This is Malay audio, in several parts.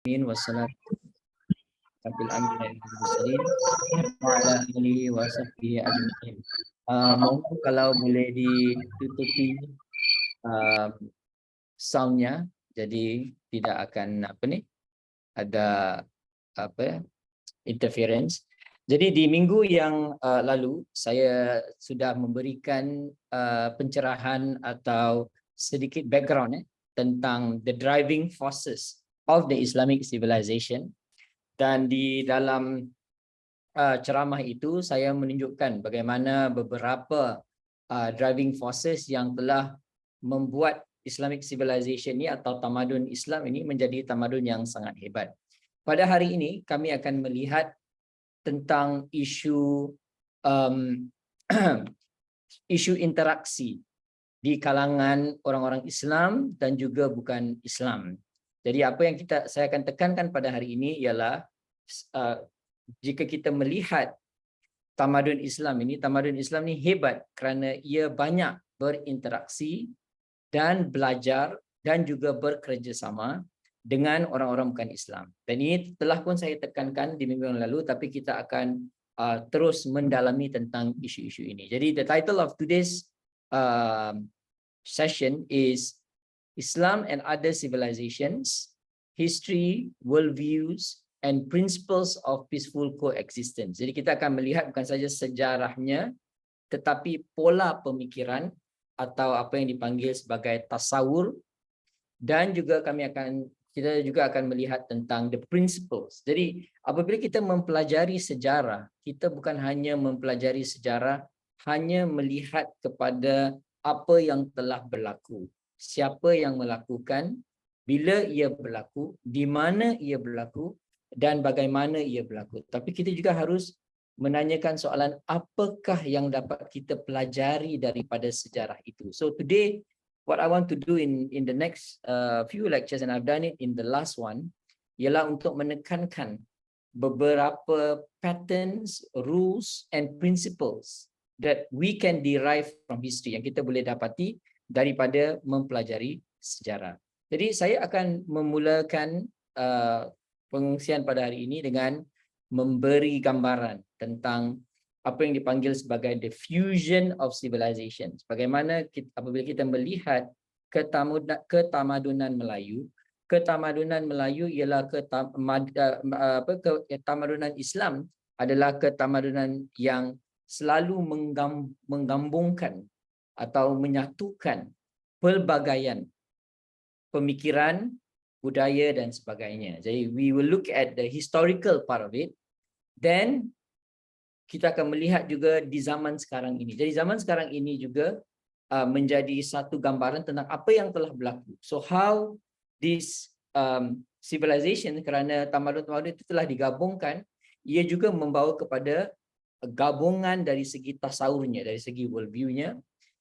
Wassalatu rabbil anbiya'i wal mursalin wa ala alihi wa sahbihi ajma'in. Mohon kalau boleh ditutupi soundnya, jadi tidak akan ada interference. Jadi di minggu yang lalu saya sudah memberikan pencerahan atau sedikit background tentang the driving forces of the Islamic civilization, dan di dalam ceramah itu saya menunjukkan bagaimana beberapa driving forces yang telah membuat Islamic civilization ini atau tamadun Islam ini menjadi tamadun yang sangat hebat. Pada hari ini kami akan melihat tentang isu isu interaksi di kalangan orang-orang Islam dan juga bukan Islam. Jadi apa yang saya akan tekankan pada hari ini ialah jika kita melihat tamadun Islam ini hebat kerana ia banyak berinteraksi dan belajar dan juga bekerjasama dengan orang-orang bukan Islam. Dan ini telah pun saya tekankan di minggu yang lalu, tapi kita akan terus mendalami tentang isu-isu ini. Jadi the title of today's session is Islam and Other Civilizations, History, Worldviews, and Principles of Peaceful Coexistence. Jadi kita akan melihat bukan saja sejarahnya, tetapi pola pemikiran atau apa yang dipanggil sebagai tasawur, dan juga kita juga akan melihat tentang the principles. Jadi apabila kita mempelajari sejarah, kita bukan hanya mempelajari sejarah hanya melihat kepada apa yang telah berlaku, siapa yang melakukan, bila ia berlaku, di mana ia berlaku, dan bagaimana ia berlaku. Tapi kita juga harus menanyakan soalan apakah yang dapat kita pelajari daripada sejarah itu. So today, what I want to do in the next few lectures, and I've done it in the last one, ialah untuk menekankan beberapa patterns, rules, and principles that we can derive from history, yang kita boleh dapati daripada mempelajari sejarah. Jadi saya akan memulakan pengungsian pada hari ini dengan memberi gambaran tentang apa yang dipanggil sebagai the fusion of civilizations. Bagaimana apabila kita melihat ketamadunan Melayu ialah ketamadunan Islam adalah ketamadunan yang selalu menggabungkan atau menyatukan pelbagaian pemikiran, budaya dan sebagainya. Jadi we will look at the historical part of it. Then kita akan melihat juga di zaman sekarang ini. Jadi zaman sekarang ini juga menjadi satu gambaran tentang apa yang telah berlaku. So how this civilization, kerana tamadun-tamadun itu telah digabungkan, ia juga membawa kepada gabungan dari segi tasawurnya, dari segi worldview-nya,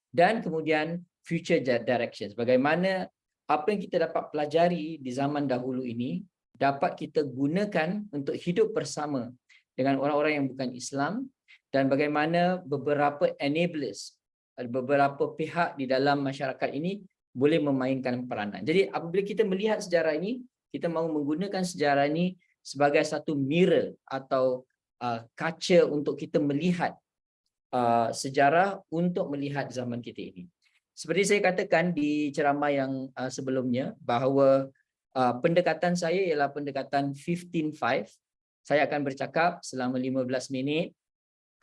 dan kemudian future directions. Bagaimana apa yang kita dapat pelajari di zaman dahulu ini dapat kita gunakan untuk hidup bersama dengan orang-orang yang bukan Islam, dan bagaimana beberapa enablers, beberapa pihak di dalam masyarakat ini boleh memainkan peranan. Jadi apabila kita melihat sejarah ini, kita mahu menggunakan sejarah ini sebagai satu mirror atau kaca untuk kita melihat sejarah untuk melihat zaman kita ini. Seperti saya katakan di ceramah yang sebelumnya, bahawa pendekatan saya ialah pendekatan 15-5. Saya akan bercakap selama 15 minit.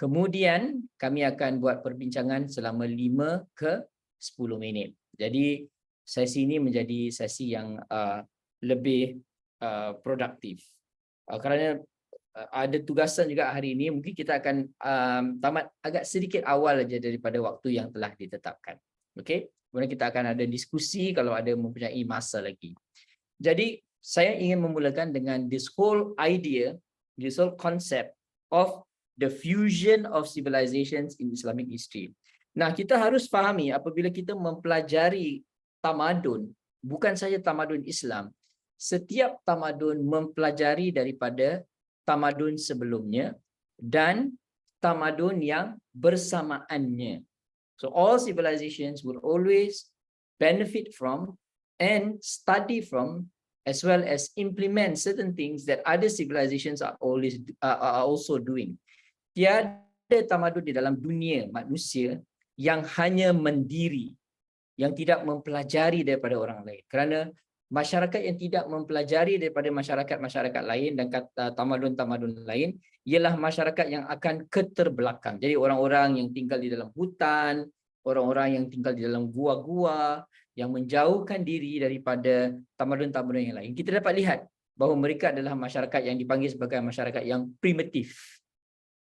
Kemudian kami akan buat perbincangan selama 5 ke 10 minit. Jadi sesi ini menjadi sesi yang lebih produktif. Kerana ada tugasan juga hari ini, mungkin kita akan tamat agak sedikit awal saja daripada waktu yang telah ditetapkan. Okey, kemudian kita akan ada diskusi kalau ada mempunyai masa lagi. Jadi saya ingin memulakan dengan this whole idea, this whole concept of the fusion of civilizations in Islamic history. Nah, kita harus fahami apabila kita mempelajari tamadun, bukan saja tamadun Islam, setiap tamadun mempelajari daripada tamadun sebelumnya dan tamadun yang bersamaannya. So all civilizations will always benefit from and study from as well as implement certain things that other civilizations are also doing. Tiada tamadun di dalam dunia manusia yang hanya mendiri, yang tidak mempelajari daripada orang lain. Kerana masyarakat yang tidak mempelajari daripada masyarakat-masyarakat lain dan tamadun-tamadun lain ialah masyarakat yang akan keterbelakang. Jadi orang-orang yang tinggal di dalam hutan, orang-orang yang tinggal di dalam gua-gua, yang menjauhkan diri daripada tamadun-tamadun yang lain. Kita dapat lihat bahawa mereka adalah masyarakat yang dipanggil sebagai masyarakat yang primitif.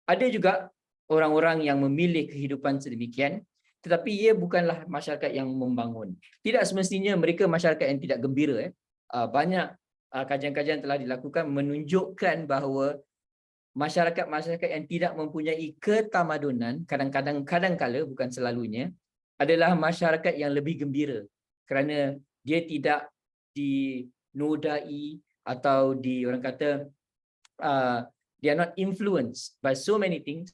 Ada juga orang-orang yang memilih kehidupan sedemikian, tetapi ia bukanlah masyarakat yang membangun. Tidak semestinya mereka masyarakat yang tidak gembira. Banyak kajian-kajian telah dilakukan menunjukkan bahawa masyarakat-masyarakat yang tidak mempunyai ketamadunan, kadang-kala, bukan selalunya, adalah masyarakat yang lebih gembira kerana dia tidak dinodai atau orang kata they are not influenced by so many things,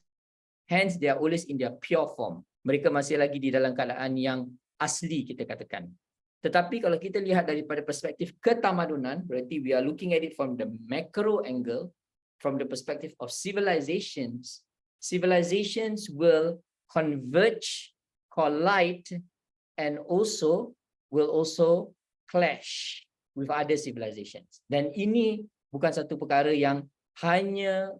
hence they are always in their pure form. Mereka masih lagi di dalam keadaan yang asli, kita katakan. Tetapi kalau kita lihat daripada perspektif ketamadunan, berarti we are looking at it from the macro angle, from the perspective of civilizations. Civilizations will converge, collide, and will also clash with other civilizations. Dan ini bukan satu perkara yang hanya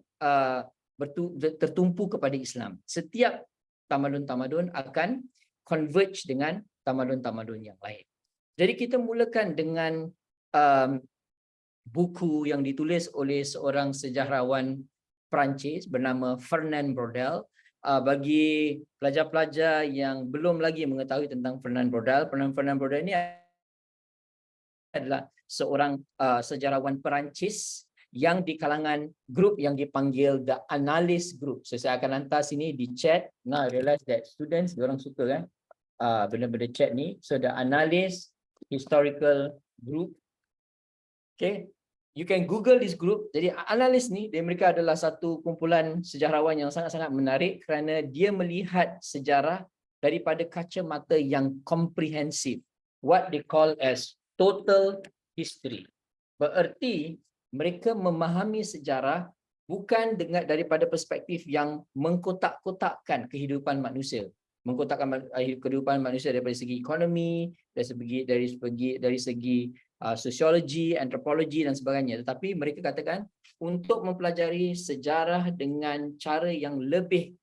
tertumpu kepada Islam. Setiap tamadun-tamadun akan converge dengan tamadun-tamadun yang lain. Jadi kita mulakan dengan buku yang ditulis oleh seorang sejarawan Perancis bernama Fernand Braudel. Bagi pelajar-pelajar yang belum lagi mengetahui tentang Fernand Braudel ini adalah seorang sejarawan Perancis yang di kalangan grup yang dipanggil The Analyst Group. So saya akan hantar sini di chat. Now I realize that students, diorang suka kan benda-benda chat ni. So The Analyst Historical Group. Okay. You can Google this group. Jadi analis ni, mereka adalah satu kumpulan sejarawan yang sangat-sangat menarik kerana dia melihat sejarah daripada kacamata yang komprehensif. What they call as total history. Bererti mereka memahami sejarah bukan daripada perspektif yang mengkotak-kotakkan kehidupan manusia. Mengkotakkan kehidupan manusia daripada segi ekonomi, dari segi sosiologi, antropologi dan sebagainya. Tetapi mereka katakan untuk mempelajari sejarah dengan cara yang lebih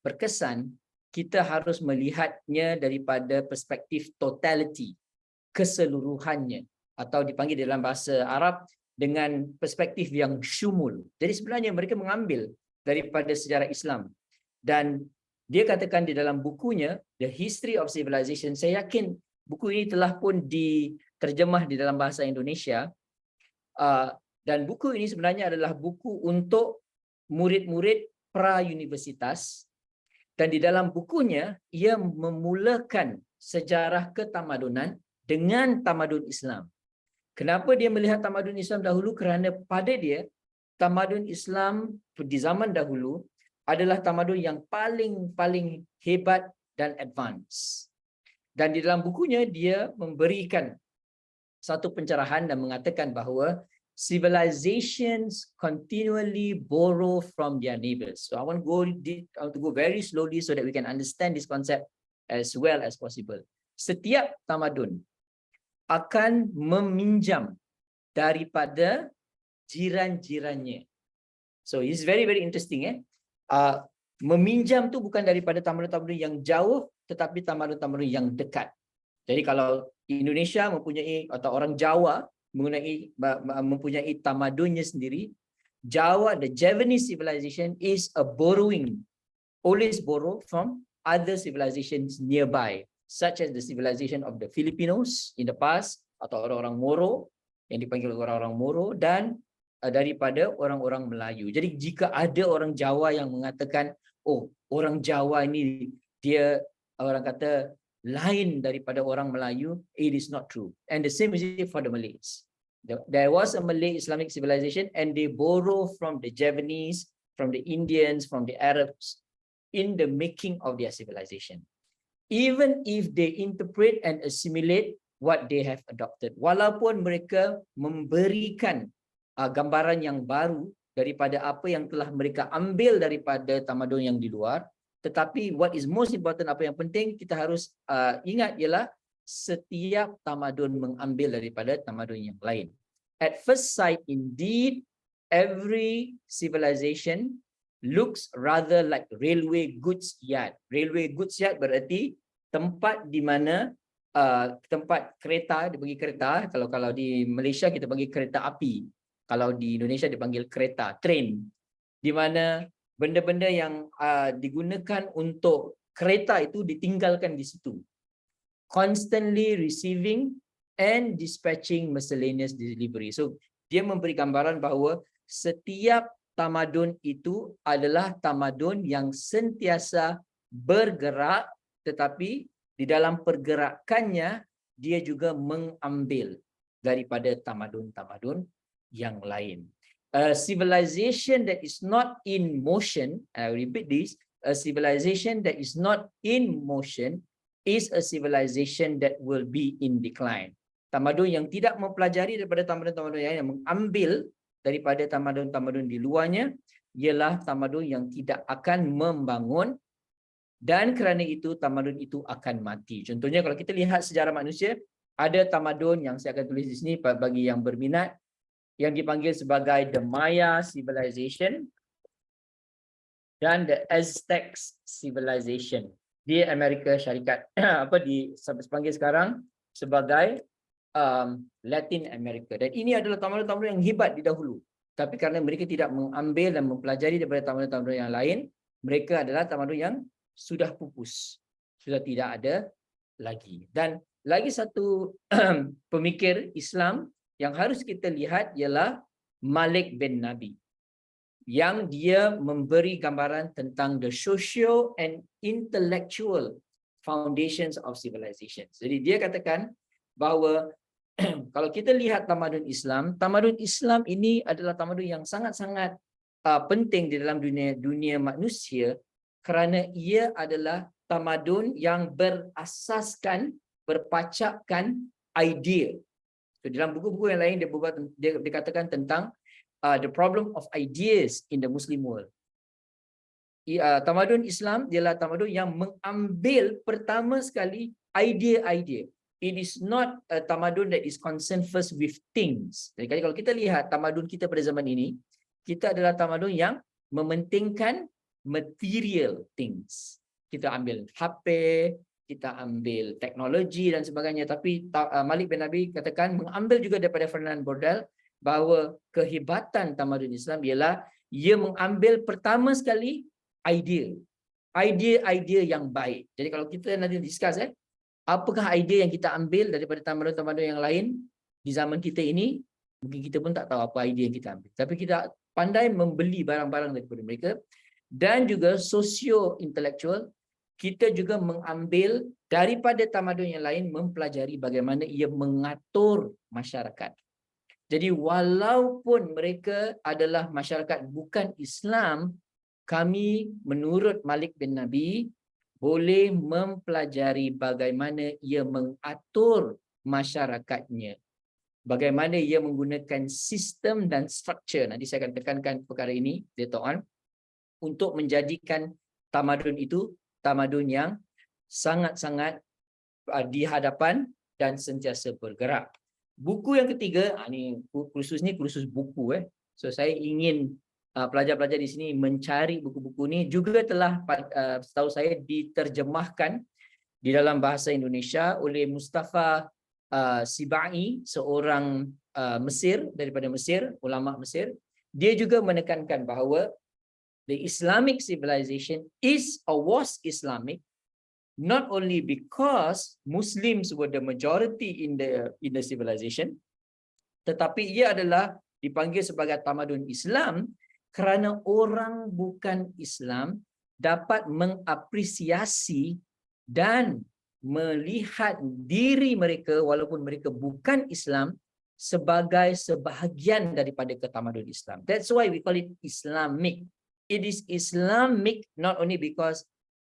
berkesan, kita harus melihatnya daripada perspektif totality, keseluruhannya, atau dipanggil dalam bahasa Arab dengan perspektif yang syumul. Jadi sebenarnya mereka mengambil daripada sejarah Islam. Dan dia katakan di dalam bukunya The History of Civilization, saya yakin buku ini telah pun diterjemah di dalam bahasa Indonesia, dan buku ini sebenarnya adalah buku untuk murid-murid pra-universitas, dan di dalam bukunya ia memulakan sejarah ketamadunan dengan tamadun Islam. Kenapa dia melihat tamadun Islam dahulu? Kerana pada dia tamadun Islam di zaman dahulu adalah tamadun yang paling hebat dan advance. Dan di dalam bukunya dia memberikan satu pencerahan dan mengatakan bahawa civilizations continually borrow from their neighbors. So I want to go very slowly so that we can understand this concept as well as possible. Setiap tamadun akan meminjam daripada jiran-jirannya. So it's very interesting. Meminjam tu bukan daripada tamadun-tamadun yang jauh, tetapi tamadun-tamadun yang dekat. Jadi kalau Indonesia mempunyai, atau orang Jawa mempunyai tamadunnya sendiri, Jawa, the Javanese civilization is a borrowing, always borrow from other civilizations nearby, such as the civilization of the Filipinos in the past, atau orang-orang Moro yang dipanggil orang-orang Moro, dan daripada orang-orang Melayu. Jadi jika ada orang Jawa yang mengatakan, oh, orang Jawa ini dia orang kata lain daripada orang Melayu, it is not true. And the same is it for the Malays. There was a Malay Islamic civilization and they borrow from the Javanese, from the Indians, from the Arabs in the making of their civilization. Even if they interpret and assimilate what they have adopted. Walaupun mereka memberikan gambaran yang baru daripada apa yang telah mereka ambil daripada tamadun yang di luar, tetapi what is most important, apa yang penting kita harus ingat ialah setiap tamadun mengambil daripada tamadun yang lain. At first sight, indeed, every civilization looks rather like railway goods yard. Railway goods yard berarti tempat di mana tempat kereta, dia panggil kereta. Kalau di Malaysia kita panggil kereta api. Kalau di Indonesia dipanggil kereta, train. Di mana benda-benda yang digunakan untuk kereta itu ditinggalkan di situ. Constantly receiving and dispatching miscellaneous delivery. So dia memberi gambaran bahawa setiap tamadun itu adalah tamadun yang sentiasa bergerak, tetapi di dalam pergerakannya dia juga mengambil daripada tamadun-tamadun yang lain. A civilization that is not in motion, I repeat this, a civilization that is not in motion is a civilization that will be in decline. Tamadun yang tidak mempelajari daripada tamadun-tamadun yang mengambil daripada tamadun-tamadun di luarnya ialah tamadun yang tidak akan membangun, dan kerana itu tamadun itu akan mati. Contohnya kalau kita lihat sejarah manusia, ada tamadun yang saya akan tulis di sini bagi yang berminat, yang dipanggil sebagai the Maya civilization dan the Aztec civilization di Amerika Syarikat. Apa dipanggil sekarang sebagai Latin America. Dan ini adalah tamadun-tamadun yang hebat di dahulu. Tapi kerana mereka tidak mengambil dan mempelajari daripada tamadun-tamadun yang lain, mereka adalah tamadun yang sudah pupus, sudah tidak ada lagi. Dan lagi satu pemikir Islam yang harus kita lihat ialah Malik bin Nabi, yang dia memberi gambaran tentang the socio and intellectual foundations of civilizations. Jadi dia katakan bahawa kalau kita lihat tamadun Islam ini adalah tamadun yang sangat-sangat penting di dalam dunia manusia, kerana ia adalah tamadun yang berasaskan, berpacapkan idea. So, dalam buku-buku yang lain dia katakan tentang the problem of ideas in the Muslim world. Tamadun Islam ialah tamadun yang mengambil pertama sekali idea-idea. It is not a tamadun that is concerned first with things. Jadi kalau kita lihat tamadun kita pada zaman ini, kita adalah tamadun yang mementingkan material things. Kita ambil HP, kita ambil teknologi dan sebagainya. Tapi Malik bin Nabi katakan mengambil juga daripada Fernand Braudel bahawa kehebatan tamadun Islam ialah ia mengambil pertama sekali idea yang baik. Jadi kalau kita nanti discuss apakah idea yang kita ambil daripada tamadun-tamadun yang lain di zaman kita ini, mungkin kita pun tak tahu apa idea yang kita ambil. Tapi kita pandai membeli barang-barang daripada mereka. Dan juga socio-intellectual, kita juga mengambil daripada tamadun yang lain, mempelajari bagaimana ia mengatur masyarakat. Jadi walaupun mereka adalah masyarakat bukan Islam, kami menurut Malik bin Nabi boleh mempelajari bagaimana ia mengatur masyarakatnya, bagaimana ia menggunakan sistem dan struktur. Nanti saya akan tekankan perkara ini later on, untuk menjadikan tamadun itu tamadun yang sangat-sangat di hadapan dan sentiasa bergerak. Buku yang ketiga, ini kursus buku. So saya ingin pelajar-pelajar di sini mencari buku-buku ini, juga telah setahu saya diterjemahkan di dalam bahasa Indonesia oleh Mustafa Sibai, seorang daripada Mesir, ulama Mesir. Dia juga menekankan bahawa the Islamic civilization is or was Islamic not only because Muslims were the majority in the civilization, tetapi ia adalah dipanggil sebagai tamadun Islam kerana orang bukan Islam dapat mengapresiasi dan melihat diri mereka walaupun mereka bukan Islam sebagai sebahagian daripada ketamadun Islam. That's why we call it Islamic. It is Islamic not only because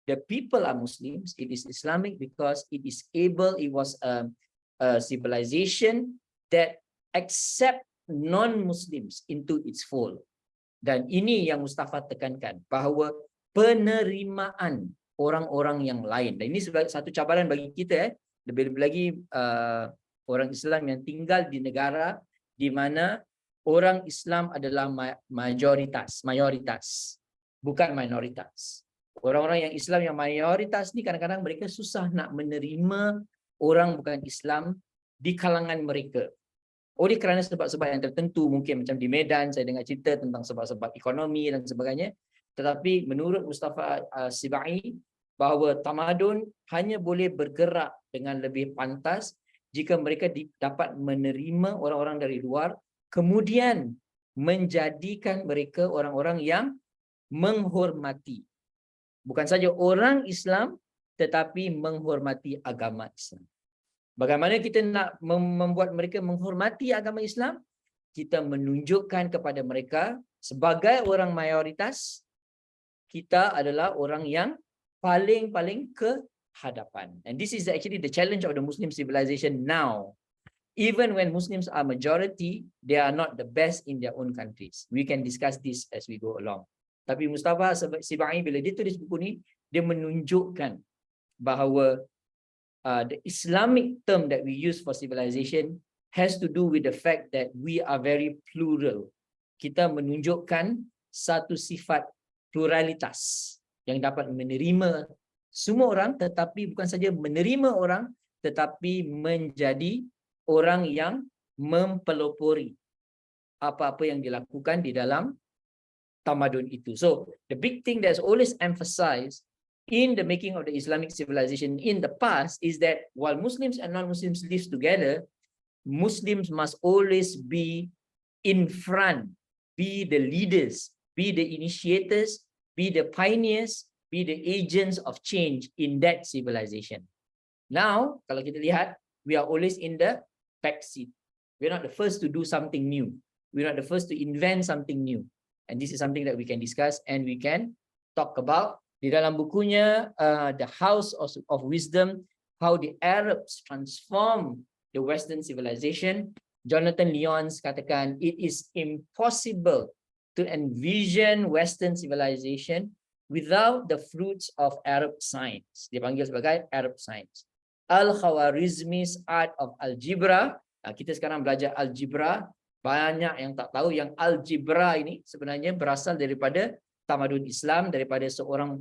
the people are Muslims, it is Islamic because it was a civilization that accept non-Muslims into its fold. Dan ini yang Mustafa tekankan, bahawa penerimaan orang-orang yang lain. Dan ini sebagai satu cabaran bagi kita, lebih-lebih lagi orang Islam yang tinggal di negara di mana orang Islam adalah mayoritas, bukan minoritas. Orang-orang yang Islam yang mayoritas ni kadang-kadang mereka susah nak menerima orang bukan Islam di kalangan mereka. Oleh kerana sebab-sebab yang tertentu, mungkin macam di Medan saya dengar cerita tentang sebab-sebab ekonomi dan sebagainya. Tetapi menurut Mustafa Sibai, bahawa tamadun hanya boleh bergerak dengan lebih pantas jika mereka dapat menerima orang-orang dari luar, kemudian menjadikan mereka orang-orang yang menghormati. Bukan saja orang Islam, tetapi menghormati agama Islam. Bagaimana kita nak membuat mereka menghormati agama Islam? Kita menunjukkan kepada mereka sebagai orang mayoritas, kita adalah orang yang paling-paling ke hadapan. And this is actually the challenge of the Muslim civilization now. Even when Muslims are majority, they are not the best in their own countries. We can discuss this as we go along. Tapi Mustafa Sibai bila dia tulis buku ni, dia menunjukkan bahawa the Islamic term that we use for civilization has to do with the fact that we are very plural. Kita menunjukkan satu sifat pluralitas yang dapat menerima semua orang, tetapi bukan saja menerima orang, tetapi menjadi orang yang mempelopori apa-apa yang dilakukan di dalam tamadun itu. So, the big thing that's always emphasized in the making of the Islamic civilization in the past is that while Muslims and non-Muslims live together, Muslims must always be in front, be the leaders, be the initiators, be the pioneers, be the agents of change in that civilization. Now, kalau kita lihat, we are always in the back seat. We're not the first to do something new. We're not the first to invent something new. And this is something that we can discuss and we can talk about. Di dalam bukunya The House of Wisdom, How the Arabs Transform the Western Civilization, Jonathan Lyons katakan it is impossible to envision Western civilization without the fruits of Arab science. Dipanggil sebagai Arab science. Al-Khwarizmi's Art of Algebra. Kita sekarang belajar algebra. Banyak yang tak tahu yang algebra ini sebenarnya berasal daripada tamadun Islam, daripada seorang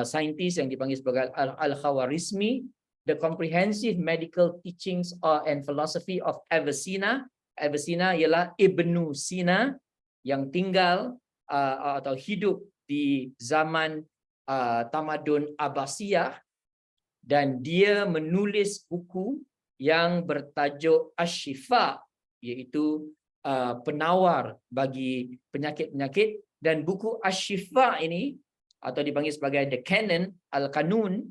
saintis yang dipanggil sebagai Al-Khwarizmi. The comprehensive medical teachings and philosophy of Avicenna. Avicenna ialah Ibnu Sina yang tinggal atau hidup di zaman tamadun Abbasiyah, dan dia menulis buku yang bertajuk Asy-Syifa, iaitu penawar bagi penyakit-penyakit. Dan buku Asy-Syifa ini atau dipanggil sebagai The Canon, Al-Qanun,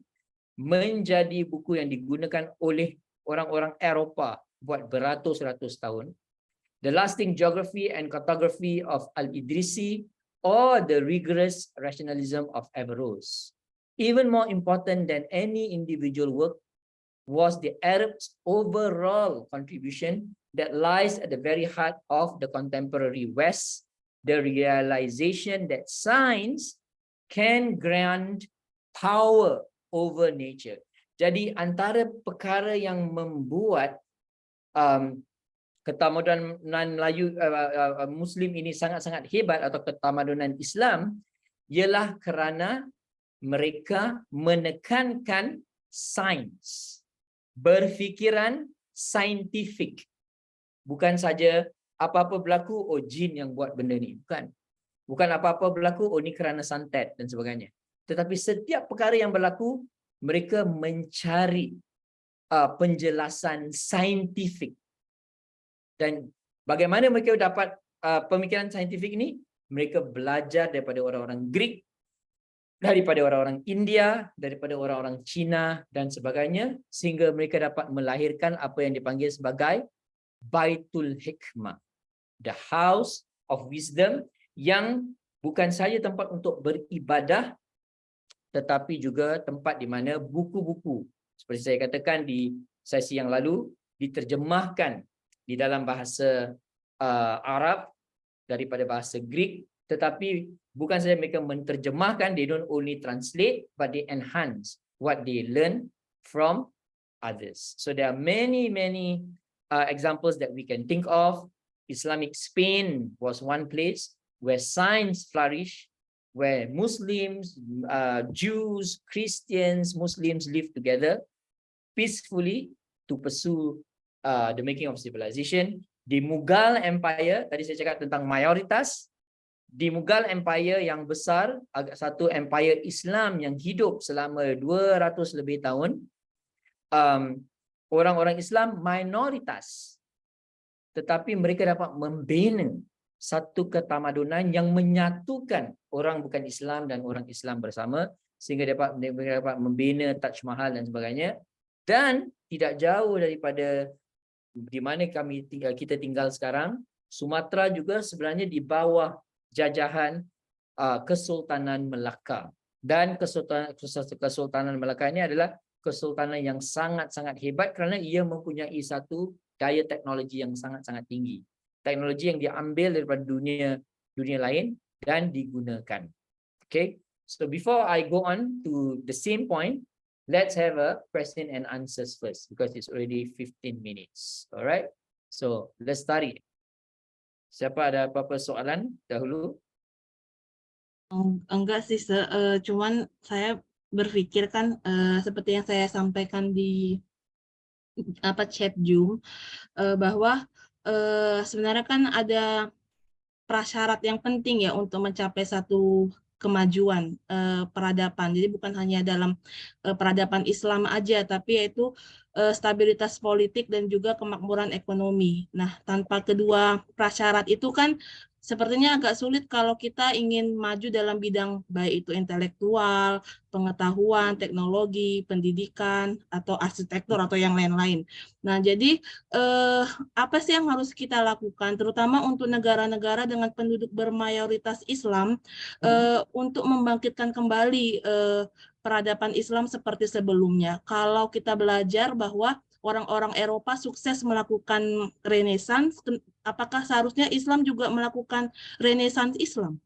menjadi buku yang digunakan oleh orang-orang Eropah buat beratus-ratus tahun. The Lasting Geography and Cartography of Al-Idrisi, or the Rigorous Rationalism of Averroes. Even more important than any individual work was the Arabs' overall contribution that lies at the very heart of the contemporary West, the realization that science can grant power over nature. Jadi antara perkara yang membuat ketamadunan Melayu Muslim ini sangat-sangat hebat atau ketamadunan Islam ialah kerana mereka menekankan sains, berfikiran saintifik. Bukan saja apa-apa berlaku, oh jin yang buat benda ni. Bukan apa-apa berlaku, oh ni kerana santet dan sebagainya. Tetapi setiap perkara yang berlaku, mereka mencari penjelasan saintifik. Dan bagaimana mereka dapat pemikiran saintifik ini? Mereka belajar daripada orang-orang Greek, daripada orang-orang India, daripada orang-orang Cina dan sebagainya, sehingga mereka dapat melahirkan apa yang dipanggil sebagai Baitul Hikmah, the House of Wisdom, yang bukan saja tempat untuk beribadah, tetapi juga tempat di mana buku-buku, seperti saya katakan di sesi yang lalu, diterjemahkan di dalam bahasa Arab daripada bahasa Greek, tetapi bukan saja mereka menterjemahkan, they don't only translate, but they enhance what they learn from others. So there are many examples that we can think of. Islamic Spain was one place where science flourished, where Muslims, Jews, Christians, Muslims live together peacefully to pursue the making of civilization. Di Mughal Empire, tadi saya cakap tentang mayoritas, di Mughal Empire yang besar, satu empire Islam yang hidup selama 200 lebih tahun, orang-orang Islam minoritas, tetapi mereka dapat membina satu ketamadunan yang menyatukan orang bukan Islam dan orang Islam bersama, sehingga mereka dapat membina Taj Mahal dan sebagainya. Dan tidak jauh daripada di mana kita tinggal sekarang, Sumatera juga sebenarnya di bawah jajahan Kesultanan Melaka. Dan Kesultanan Melaka ini adalah kesultanan yang sangat-sangat hebat kerana ia mempunyai satu daya teknologi yang sangat-sangat tinggi. Teknologi yang diambil daripada dunia lain dan digunakan. Okay, so before I go on to the same point, let's have a question and answers first because it's already 15 minutes. All right, so let's start it. Siapa ada apa-apa soalan dahulu? Enggak sih, cuman saya berpikir kan seperti yang saya sampaikan di chat Zoom, bahwa sebenarnya kan ada prasyarat yang penting ya untuk mencapai satu kemajuan peradaban. Jadi bukan hanya dalam peradaban Islam aja, tapi yaitu stabilitas politik dan juga kemakmuran ekonomi. Nah, tanpa kedua prasyarat itu kan sepertinya agak sulit kalau kita ingin maju dalam bidang baik itu intelektual, pengetahuan, teknologi, pendidikan, atau arsitektur atau yang lain-lain. Nah, jadi apa sih yang harus kita lakukan, terutama untuk negara-negara dengan penduduk bermayoritas Islam, untuk membangkitkan kembali peradaban Islam seperti sebelumnya? Kalau kita belajar bahwa orang-orang Eropa sukses melakukan Renaissance, apakah seharusnya Islam juga melakukan Renaissance Islam?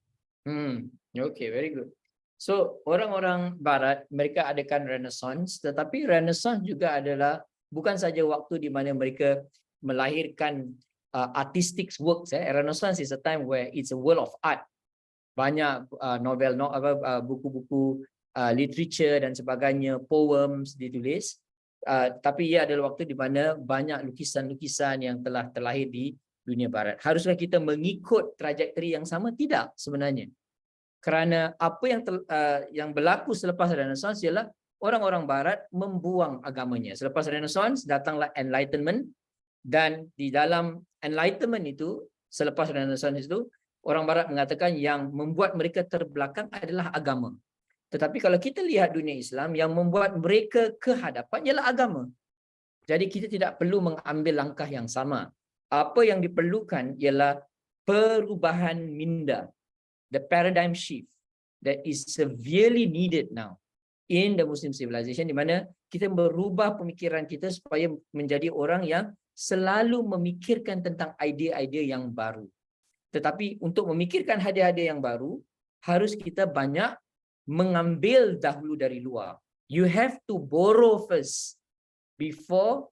Okay, very good. So orang-orang Barat mereka adakan Renaissance, tetapi Renaissance juga adalah bukan saja waktu di mana mereka melahirkan artistic works. Renaissance is a time where it's a world of art. Banyak novel, buku-buku literature dan sebagainya, poems ditulis. Tapi ia adalah waktu di mana banyak lukisan-lukisan yang telah terlahir di dunia Barat. Haruskah kita mengikut trajektori yang sama? Tidak sebenarnya. Kerana apa yang berlaku selepas Renaissance ialah orang-orang Barat membuang agamanya. Selepas Renaissance datanglah Enlightenment, dan di dalam Enlightenment itu, selepas Renaissance itu, orang Barat mengatakan yang membuat mereka terbelakang adalah agama. Tetapi kalau kita lihat dunia Islam, yang membuat mereka ke hadapan ialah agama. Jadi kita tidak perlu mengambil langkah yang sama. Apa yang diperlukan ialah perubahan minda, the paradigm shift that is severely needed now in the Muslim civilization, di mana kita berubah pemikiran kita supaya menjadi orang yang selalu memikirkan tentang idea-idea yang baru. Tetapi untuk memikirkan idea-idea yang baru, harus kita banyak mengambil dahulu dari luar. You have to borrow first before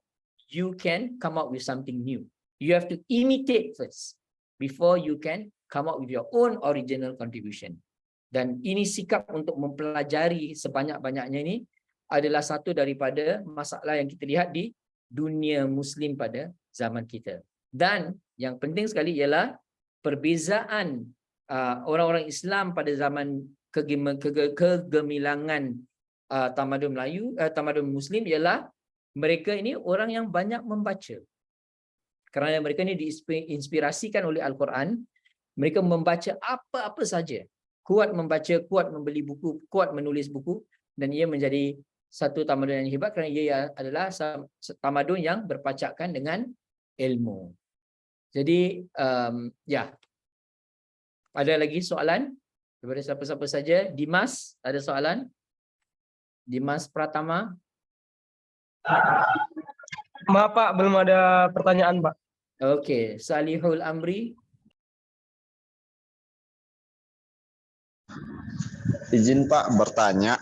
you can come up with something new. You have to imitate first before you can come up with your own original contribution. Dan ini sikap untuk mempelajari sebanyak-banyaknya ini adalah satu daripada masalah yang kita lihat di dunia Muslim pada zaman kita. Dan yang penting sekali ialah perbezaan orang-orang Islam pada zaman kegemilangan tamadun Melayu, tamadun Muslim ialah mereka ini orang yang banyak membaca. Kerana mereka ini diinspirasikan oleh Al-Quran, mereka membaca apa-apa saja. Kuat membaca, kuat membeli buku, kuat menulis buku, dan ia menjadi satu tamadun yang hebat kerana ia adalah tamadun yang berpacakkan dengan ilmu. Jadi, ya. Ada lagi soalan? Daripada siapa-siapa saja. Dimas, ada soalan? Dimas Pratama. Maaf Pak, belum ada pertanyaan Pak. Okey, Salihul Amri. Izin Pak bertanya.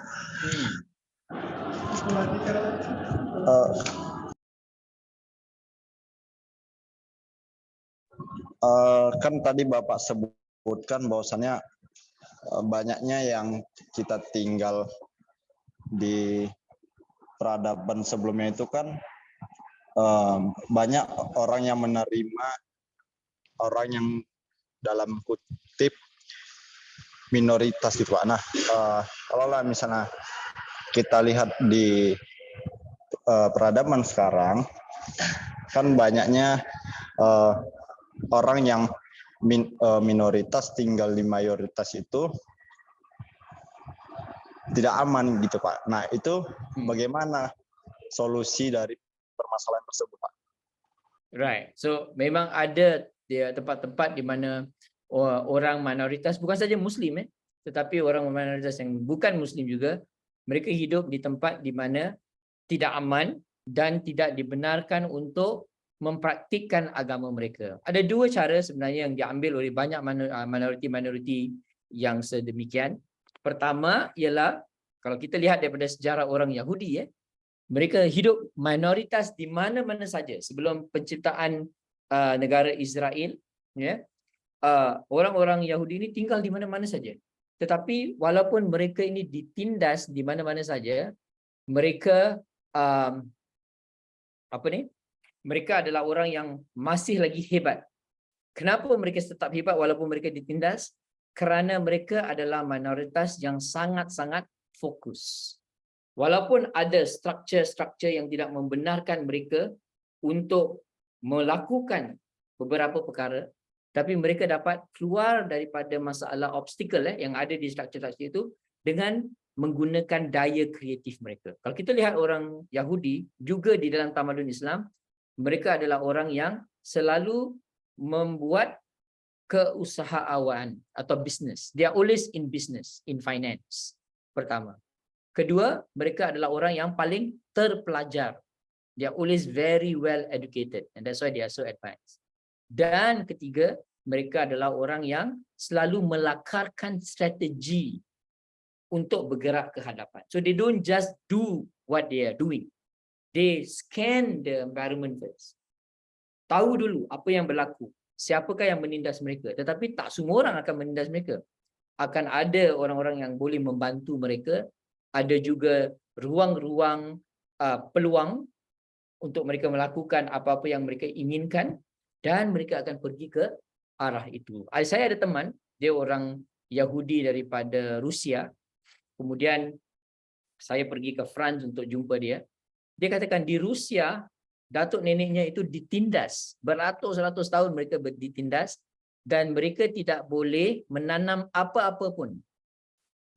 Eh, kan tadi Bapak sebutkan bahwasannya banyaknya yang kita tinggal di peradaban sebelumnya itu kan banyak orang yang menerima orang yang dalam kutip minoritas gitu Pak. Nah, kalau lah misalnya kita lihat di peradaban sekarang kan banyaknya orang yang minoritas tinggal di mayoritas itu tidak aman gitu Pak. Nah itu bagaimana solusi dari permasalahan tersebut Pak? Right. So memang ada dia tempat-tempat di mana orang minoritas bukan saja Muslim tetapi orang minoritas yang bukan Muslim juga mereka hidup di tempat di mana tidak aman dan tidak dibenarkan untuk mempraktikkan agama mereka. Ada dua cara sebenarnya yang diambil oleh banyak minoriti-minoriti yang sedemikian. Pertama ialah kalau kita lihat daripada sejarah orang Yahudi mereka hidup minoritas di mana-mana saja sebelum penciptaan negara Israel orang-orang Yahudi ini tinggal di mana-mana saja. Tetapi walaupun mereka ini ditindas di mana-mana saja, mereka mereka adalah orang yang masih lagi hebat. Kenapa mereka tetap hebat walaupun mereka ditindas? Kerana mereka adalah minoritas yang sangat-sangat fokus. Walaupun ada struktur-struktur yang tidak membenarkan mereka untuk melakukan beberapa perkara, tapi mereka dapat keluar daripada masalah obstacle yang ada di struktur-struktur itu dengan menggunakan daya kreatif mereka. Kalau kita lihat orang Yahudi juga di dalam tamadun Islam, mereka adalah orang yang selalu membuat keusahawan atau business. They are always in business, in finance. Pertama. Kedua, mereka adalah orang yang paling terpelajar. They are always very well educated and that's why they are so advanced. Dan ketiga, mereka adalah orang yang selalu melakarkan strategi untuk bergerak ke hadapan. So they don't just do what they are doing. They scan the environment first. Tahu dulu apa yang berlaku. Siapakah yang menindas mereka. Tetapi tak semua orang akan menindas mereka. Akan ada orang-orang yang boleh membantu mereka. Ada juga ruang-ruang peluang untuk mereka melakukan apa-apa yang mereka inginkan. Dan mereka akan pergi ke arah itu. Saya ada teman, dia orang Yahudi daripada Rusia. Kemudian saya pergi ke France untuk jumpa dia. Dia katakan di Rusia, datuk neneknya itu ditindas. Beratus-ratus tahun mereka ditindas. Dan mereka tidak boleh menanam apa-apa pun.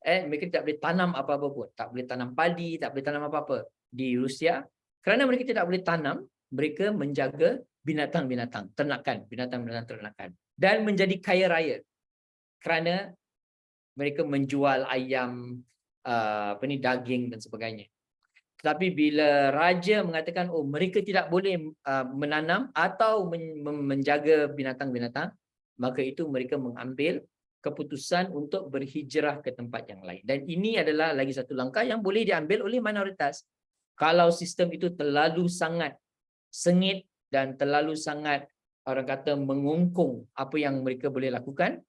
Mereka tidak boleh tanam apa-apa pun. Tak boleh tanam padi, tak boleh tanam apa-apa di Rusia. Kerana mereka tidak boleh tanam, mereka menjaga binatang-binatang, ternakan, binatang-binatang ternakan. Dan menjadi kaya raya. Kerana mereka menjual ayam, daging dan sebagainya. Tetapi bila raja mengatakan, mereka tidak boleh menanam atau menjaga binatang-binatang, maka itu mereka mengambil keputusan untuk berhijrah ke tempat yang lain. Dan ini adalah lagi satu langkah yang boleh diambil oleh minoritas. Kalau sistem itu terlalu sangat sengit dan terlalu sangat, orang kata, mengungkung apa yang mereka boleh lakukan,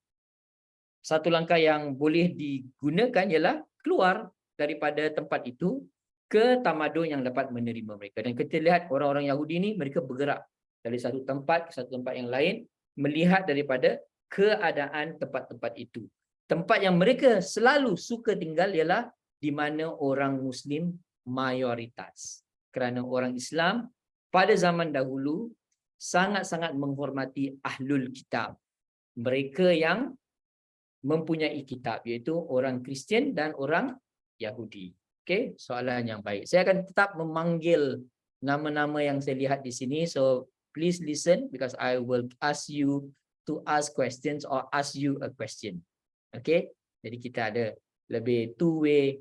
satu langkah yang boleh digunakan ialah keluar daripada tempat itu ke tamadun yang dapat menerima mereka. Dan kita lihat orang-orang Yahudi ini, mereka bergerak dari satu tempat ke satu tempat yang lain, melihat daripada keadaan tempat-tempat itu. Tempat yang mereka selalu suka tinggal ialah di mana orang Muslim mayoritas. Kerana orang Islam pada zaman dahulu sangat-sangat menghormati ahlul kitab. Mereka yang mempunyai kitab, iaitu orang Kristian dan orang Yahudi. Okey, soalan yang baik. Saya akan tetap memanggil nama-nama yang saya lihat di sini. So please listen because I will ask you to ask questions or ask you a question. Okey, jadi kita ada lebih two-way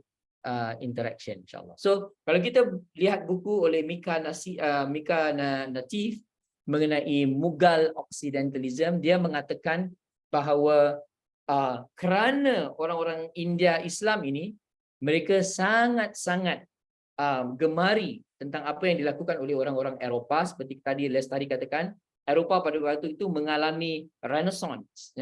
interaction, insyaAllah. So kalau kita lihat buku oleh Mika Natif mengenai Mughal Occidentalism, dia mengatakan bahawa kerana orang-orang India Islam ini, mereka sangat-sangat gemari tentang apa yang dilakukan oleh orang-orang Eropah, seperti tadi Lestari katakan, Eropah pada waktu itu mengalami Renaissance.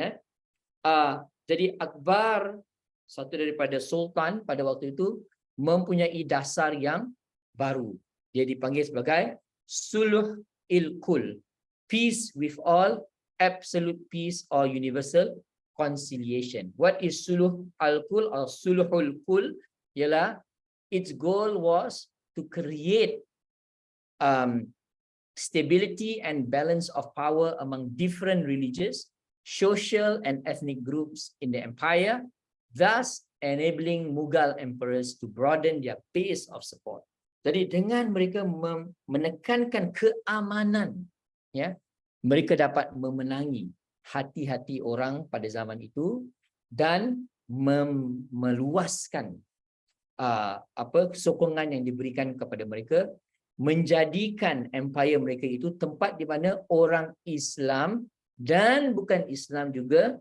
Jadi Akbar, satu daripada sultan pada waktu itu, mempunyai dasar yang baru. Dia dipanggil sebagai Suluh il-Kul, peace with all, absolute peace or universal conciliation. What is Suluh al-Kul or Suluhul Kul? Ialah its goal was to create stability and balance of power among different religious, social and ethnic groups in the empire, thus enabling Mughal emperors to broaden their base of support. Jadi dengan mereka menekankan keamanan, ya, mereka dapat memenangi hati-hati orang pada zaman itu dan meluaskan sokongan yang diberikan kepada mereka, menjadikan empire mereka itu tempat di mana orang Islam dan bukan Islam juga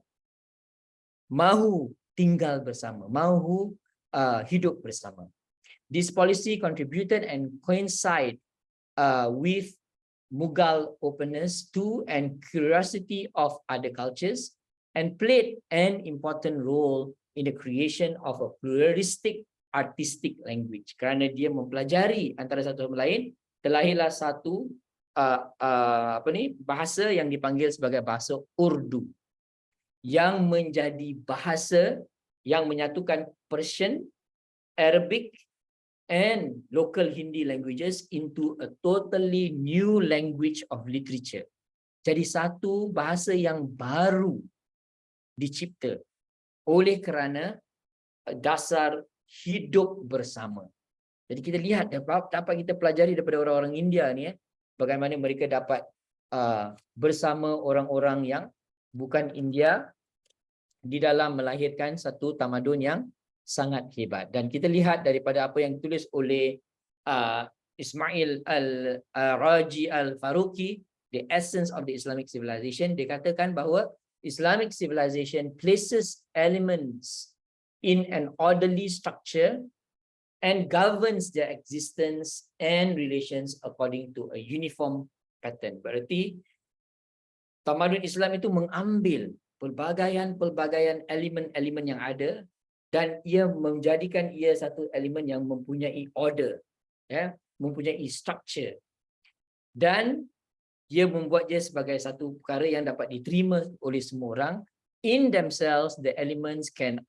mahu tinggal bersama, mahu hidup bersama. This policy contributed and coincided with Mughal openness to and curiosity of other cultures, and played an important role in the creation of a pluralistic artistic language. Kerana dia mempelajari antara satu sama lain, terlahirlah satu bahasa yang dipanggil sebagai bahasa Urdu, yang menjadi bahasa yang menyatukan Persian, Arabic and local Hindi languages into a totally new language of literature. Jadi satu bahasa yang baru dicipta oleh kerana dasar hidup bersama. Jadi kita lihat dapat kita pelajari daripada orang-orang India ni, bagaimana mereka dapat bersama orang-orang yang bukan India di dalam melahirkan satu tamadun yang sangat hebat. Dan kita lihat daripada apa yang ditulis oleh Ismail al-Raji al-Faruqi, The Essence of the Islamic Civilization, dia katakan bahawa Islamic civilization places elements in an orderly structure and governs their existence and relations according to a uniform pattern. Berarti tamadun Islam itu mengambil pelbagaian elemen-elemen yang ada dan ia menjadikan ia satu elemen yang mempunyai order, ya, mempunyai structure, dan dia membuat dia sebagai satu perkara yang dapat diterima oleh semua orang. In themselves, the elements can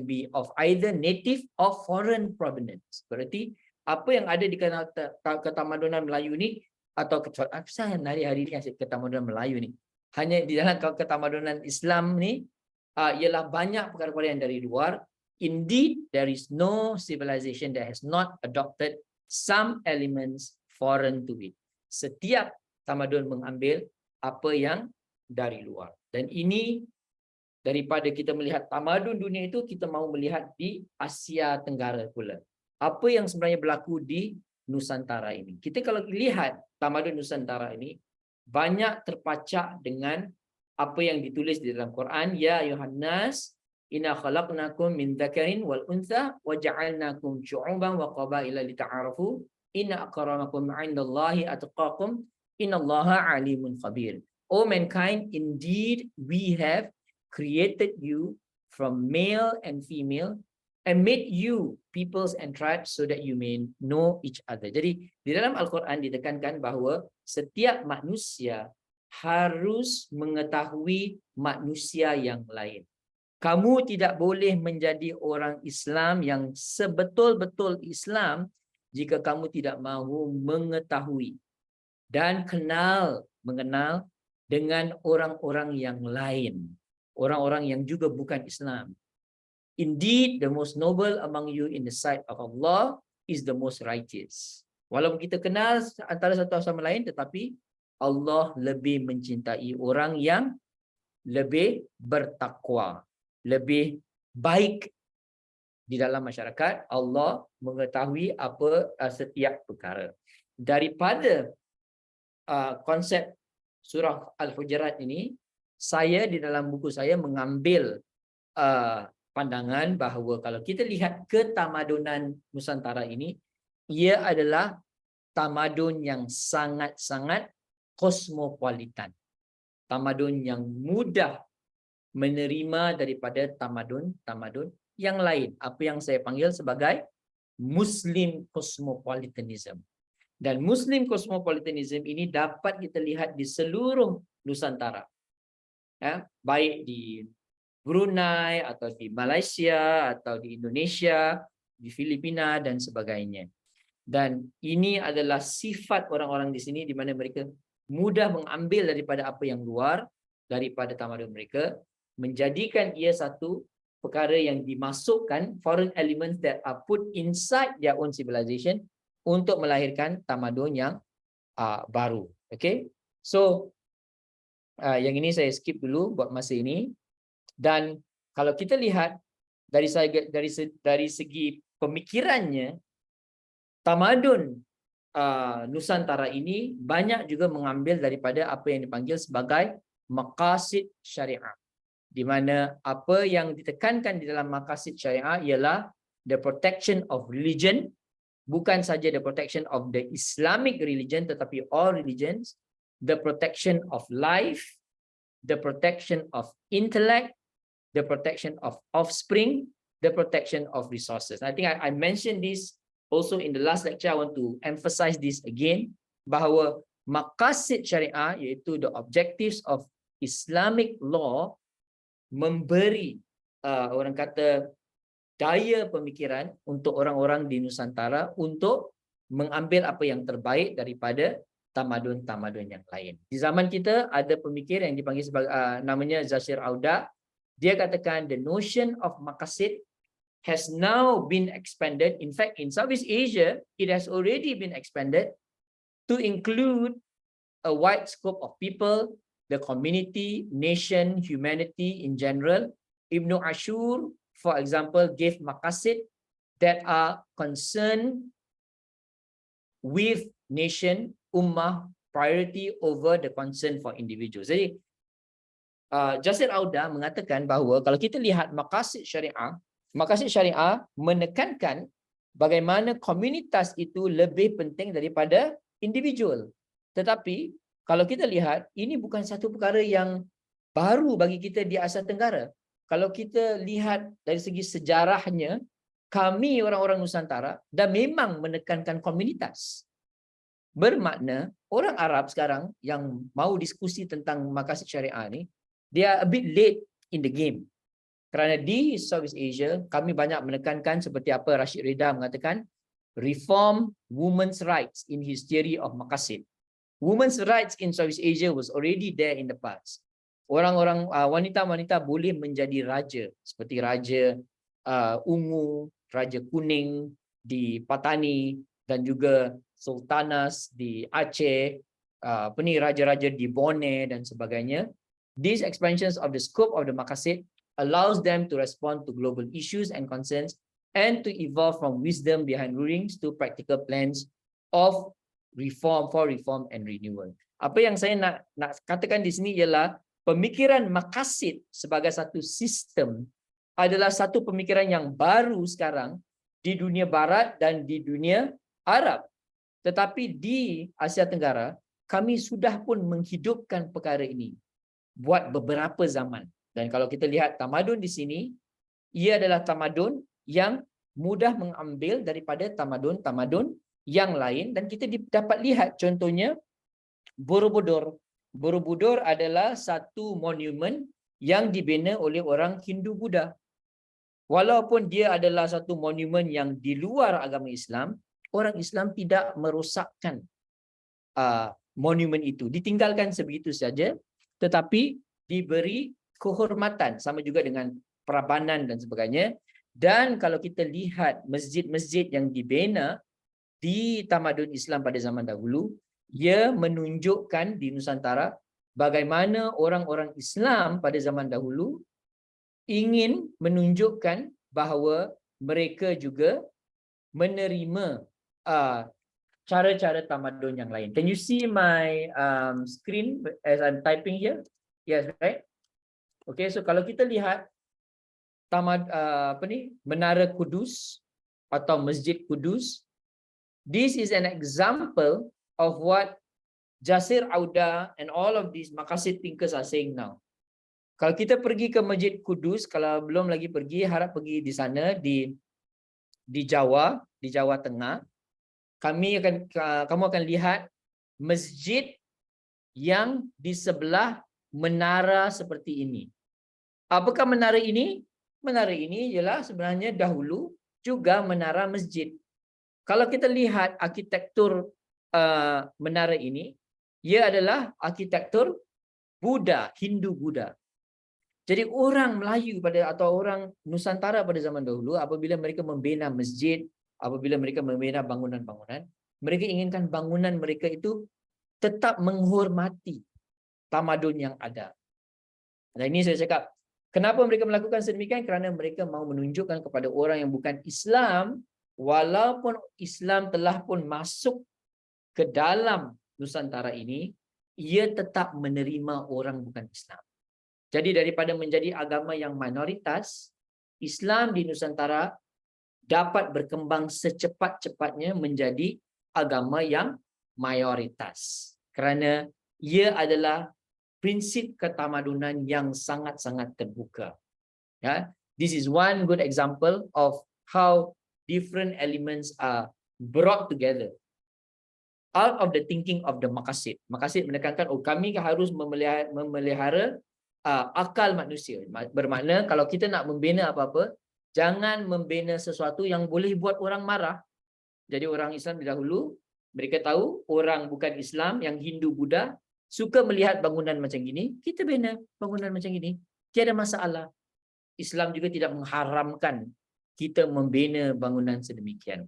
be of either native or foreign provenance. Berarti apa yang ada di ketamadunan Melayu ni, atau hari-hari ni asyik ketamadunan Melayu ni, hanya di dalam ketamadunan Islam ni ialah banyak perkara-perkara yang dari luar. Indeed, there is no civilization that has not adopted some elements foreign to it. Setiap tamadun mengambil apa yang dari luar. Dan ini daripada kita melihat tamadun dunia itu, kita mahu melihat di Asia Tenggara pula. Apa yang sebenarnya berlaku di Nusantara ini. Kita kalau lihat tamadun Nusantara ini, banyak terpacak dengan apa yang ditulis di dalam Quran. Ya Yohannas, inna khalaqnakum min dzakarin wal untha wa ja'alnakum syu'uban wa qabaila lita'arafu inna akramakum 'indallahi atqakum innallaha 'alimun khabir. O mankind, indeed we have created you from male and female and made you peoples and tribes so that you may know each other. Jadi di dalam Al-Quran ditekankan bahawa setiap manusia harus mengetahui manusia yang lain. Kamu tidak boleh menjadi orang Islam yang sebetul-betul Islam jika kamu tidak mahu mengetahui dan mengenal dengan orang-orang yang lain, orang-orang yang juga bukan Islam. Indeed, the most noble among you in the sight of Allah is the most righteous. Walaupun kita kenal antara satu sama lain, tetapi Allah lebih mencintai orang yang lebih bertakwa, lebih baik di dalam masyarakat. Allah mengetahui apa setiap perkara. Daripada konsep surah Al-Hujurat ini, saya di dalam buku saya mengambil pandangan bahawa kalau kita lihat ketamadunan Nusantara ini, ia adalah tamadun yang sangat-sangat kosmopolitan. Tamadun yang mudah menerima daripada tamadun-tamadun yang lain. Apa yang saya panggil sebagai Muslim cosmopolitanism. Dan Muslim cosmopolitanism ini dapat kita lihat di seluruh Nusantara. Ya, baik di Brunei atau di Malaysia atau di Indonesia, di Filipina dan sebagainya. Dan ini adalah sifat orang-orang di sini di mana mereka mudah mengambil daripada apa yang luar, daripada tamadun mereka, menjadikan ia satu perkara yang dimasukkan, foreign elements that are put inside their own civilization untuk melahirkan tamadun yang baru. Okay, so yang ini saya skip dulu buat masa ini. Dan kalau kita lihat dari segi pemikirannya, tamadun Nusantara ini banyak juga mengambil daripada apa yang dipanggil sebagai maqasid syariah, di mana apa yang ditekankan di dalam maqasid syariah ialah the protection of religion, bukan saja the protection of the Islamic religion tetapi all religions, the protection of life, the protection of intellect, the protection of offspring, the protection of resources. I think I mentioned this also in the last lecture. I want to emphasize this again, bahawa maqasid syariah, iaitu the objectives of Islamic law, memberi orang kata daya pemikiran untuk orang-orang di Nusantara untuk mengambil apa yang terbaik daripada tamadun-tamadun yang lain. Di zaman kita ada pemikir yang dipanggil sebagai namanya Zashir Auda. Dia katakan the notion of maqasid has now been expanded. In fact, in Southeast Asia, it has already been expanded to include a wide scope of people, the community, nation, humanity in general. Ibn Ashur, for example, gave maqasid that are concerned with nation, ummah, priority over the concern for individuals. Jadi, Jasir Auda mengatakan bahawa kalau kita lihat maqasid syariah menekankan bagaimana komunitas itu lebih penting daripada individual. Tetapi kalau kita lihat, ini bukan satu perkara yang baru bagi kita di Asia Tenggara. Kalau kita lihat dari segi sejarahnya, kami orang-orang Nusantara dah memang menekankan komunitas. Bermakna orang Arab sekarang yang mau diskusi tentang maqasid syariah ni, they are a bit late in the game. Kerana di Southeast Asia, kami banyak menekankan seperti apa Rashid Rida mengatakan, reform women's rights in his theory of maqasid. Women's rights in Southeast Asia was already there in the past. Orang-orang wanita-wanita boleh menjadi raja, seperti Raja Ungu, Raja Kuning di Patani, dan juga Sultanas di Aceh, raja-raja di Bone dan sebagainya. These expansions of the scope of the maqasid allows them to respond to global issues and concerns and to evolve from wisdom behind rulings to practical plans of reform and renewal. Apa yang saya nak katakan di sini ialah pemikiran maqasid sebagai satu sistem adalah satu pemikiran yang baru sekarang di dunia barat dan di dunia Arab. Tetapi di Asia Tenggara, kami sudah pun menghidupkan perkara ini buat beberapa zaman. Dan kalau kita lihat tamadun di sini, ia adalah tamadun yang mudah mengambil daripada tamadun-tamadun yang lain. Dan kita dapat lihat contohnya Borobudur. Borobudur adalah satu monumen yang dibina oleh orang Hindu-Buddha. Walaupun dia adalah satu monumen yang di luar agama Islam, orang Islam tidak merosakkan monumen itu. Ditinggalkan sebegitu saja, tetapi diberi kehormatan sama juga dengan Prambanan dan sebagainya. Dan kalau kita lihat masjid-masjid yang dibina di tamadun Islam pada zaman dahulu, ia menunjukkan di Nusantara bagaimana orang-orang Islam pada zaman dahulu ingin menunjukkan bahawa mereka juga menerima cara-cara tamadun yang lain. Can you see my screen as I'm typing here? Yes, right? Okay, so kalau kita lihat Menara Kudus atau Masjid Kudus, this is an example of what Jasir Auda and all of these Maqasid thinkers are saying now. Kalau kita pergi ke Masjid Kudus, kalau belum lagi pergi, harap pergi di sana di Jawa Tengah. Kamu akan lihat masjid yang di sebelah menara seperti ini. Apakah menara ini? Menara ini ialah sebenarnya dahulu juga menara masjid. Kalau kita lihat arkitektur menara ini, ia adalah arkitektur Buddha, Hindu Buddha. Jadi orang Melayu atau orang Nusantara pada zaman dahulu, apabila mereka membina masjid, apabila mereka membina bangunan-bangunan, mereka inginkan bangunan mereka itu tetap menghormati tamadun yang ada. Dan ini saya cakap, kenapa mereka melakukan sedemikian? Kerana mereka mahu menunjukkan kepada orang yang bukan Islam, walaupun Islam telah pun masuk ke dalam Nusantara ini, ia tetap menerima orang bukan Islam. Jadi daripada menjadi agama yang minoritas, Islam di Nusantara dapat berkembang secepat-cepatnya menjadi agama yang mayoritas. Kerana ia adalah prinsip ketamadunan yang sangat-sangat terbuka. Ya, this is one good example of how different elements are brought together out of the thinking of the Maqasid. Maqasid menekankan, kami harus memelihara akal manusia. Bermakna kalau kita nak membina apa-apa, jangan membina sesuatu yang boleh buat orang marah. Jadi orang Islam dahulu, mereka tahu orang bukan Islam yang Hindu Buddha suka melihat bangunan macam gini, kita bina bangunan macam gini. Tiada masalah. Islam juga tidak mengharamkan kita membina bangunan sedemikian.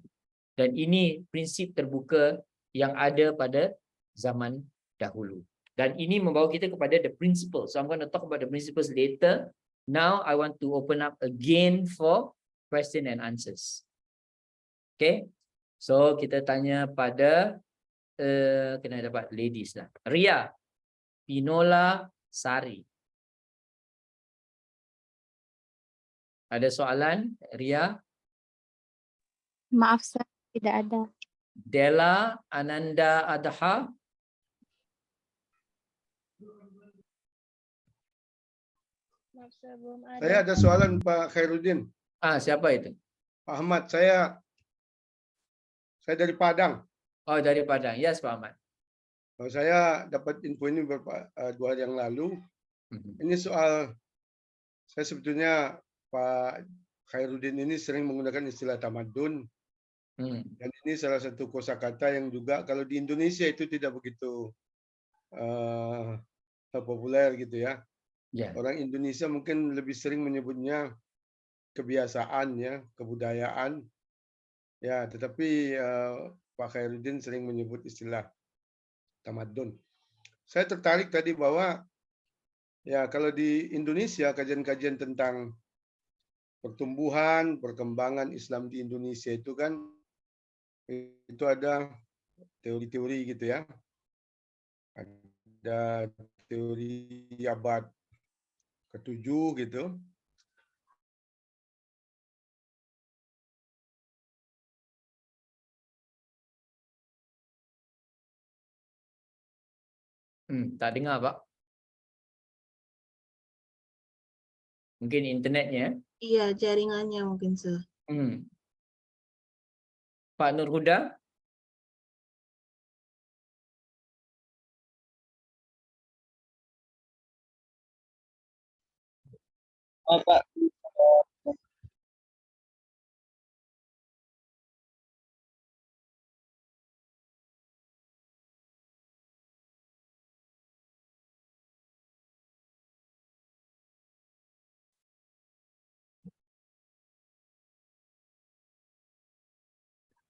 Dan ini prinsip terbuka yang ada pada zaman dahulu. Dan ini membawa kita kepada the principles. So I'm going to talk about the principles later. Now I want to open up again for question and answers. Okay. So kita tanya pada kena dapat ladies lah. Ria Pinola Sari. Ada soalan, Ria? Maaf, Sir, tidak ada. Della Ananda Adha. Maaf, Sir, belum ada. Saya ada soalan Pak Khairuddin. Siapa itu? Pak Ahmad, saya dari Padang. Oh, dari Padang. Yes, Pak Ahmad. Saya dapat info ini beberapa 2 hari yang lalu. Ini soal, saya sebetulnya Pak Khairuddin ini sering menggunakan istilah tamadun. Dan ini salah satu kosakata yang juga kalau di Indonesia itu tidak begitu populer gitu ya. Orang Indonesia mungkin lebih sering menyebutnya kebiasaan ya, kebudayaan. Ya, tetapi Pak Khairuddin sering menyebut istilah tamadun. Saya tertarik tadi bahwa ya kalau di Indonesia kajian-kajian tentang pertumbuhan, perkembangan Islam di Indonesia itu kan itu ada teori-teori gitu ya. Ada teori abad ke-7 gitu. Tak dengar, Pak. Mungkin internetnya. Iya, jaringannya mungkin, Sir. Pak Nur Huda. Pak,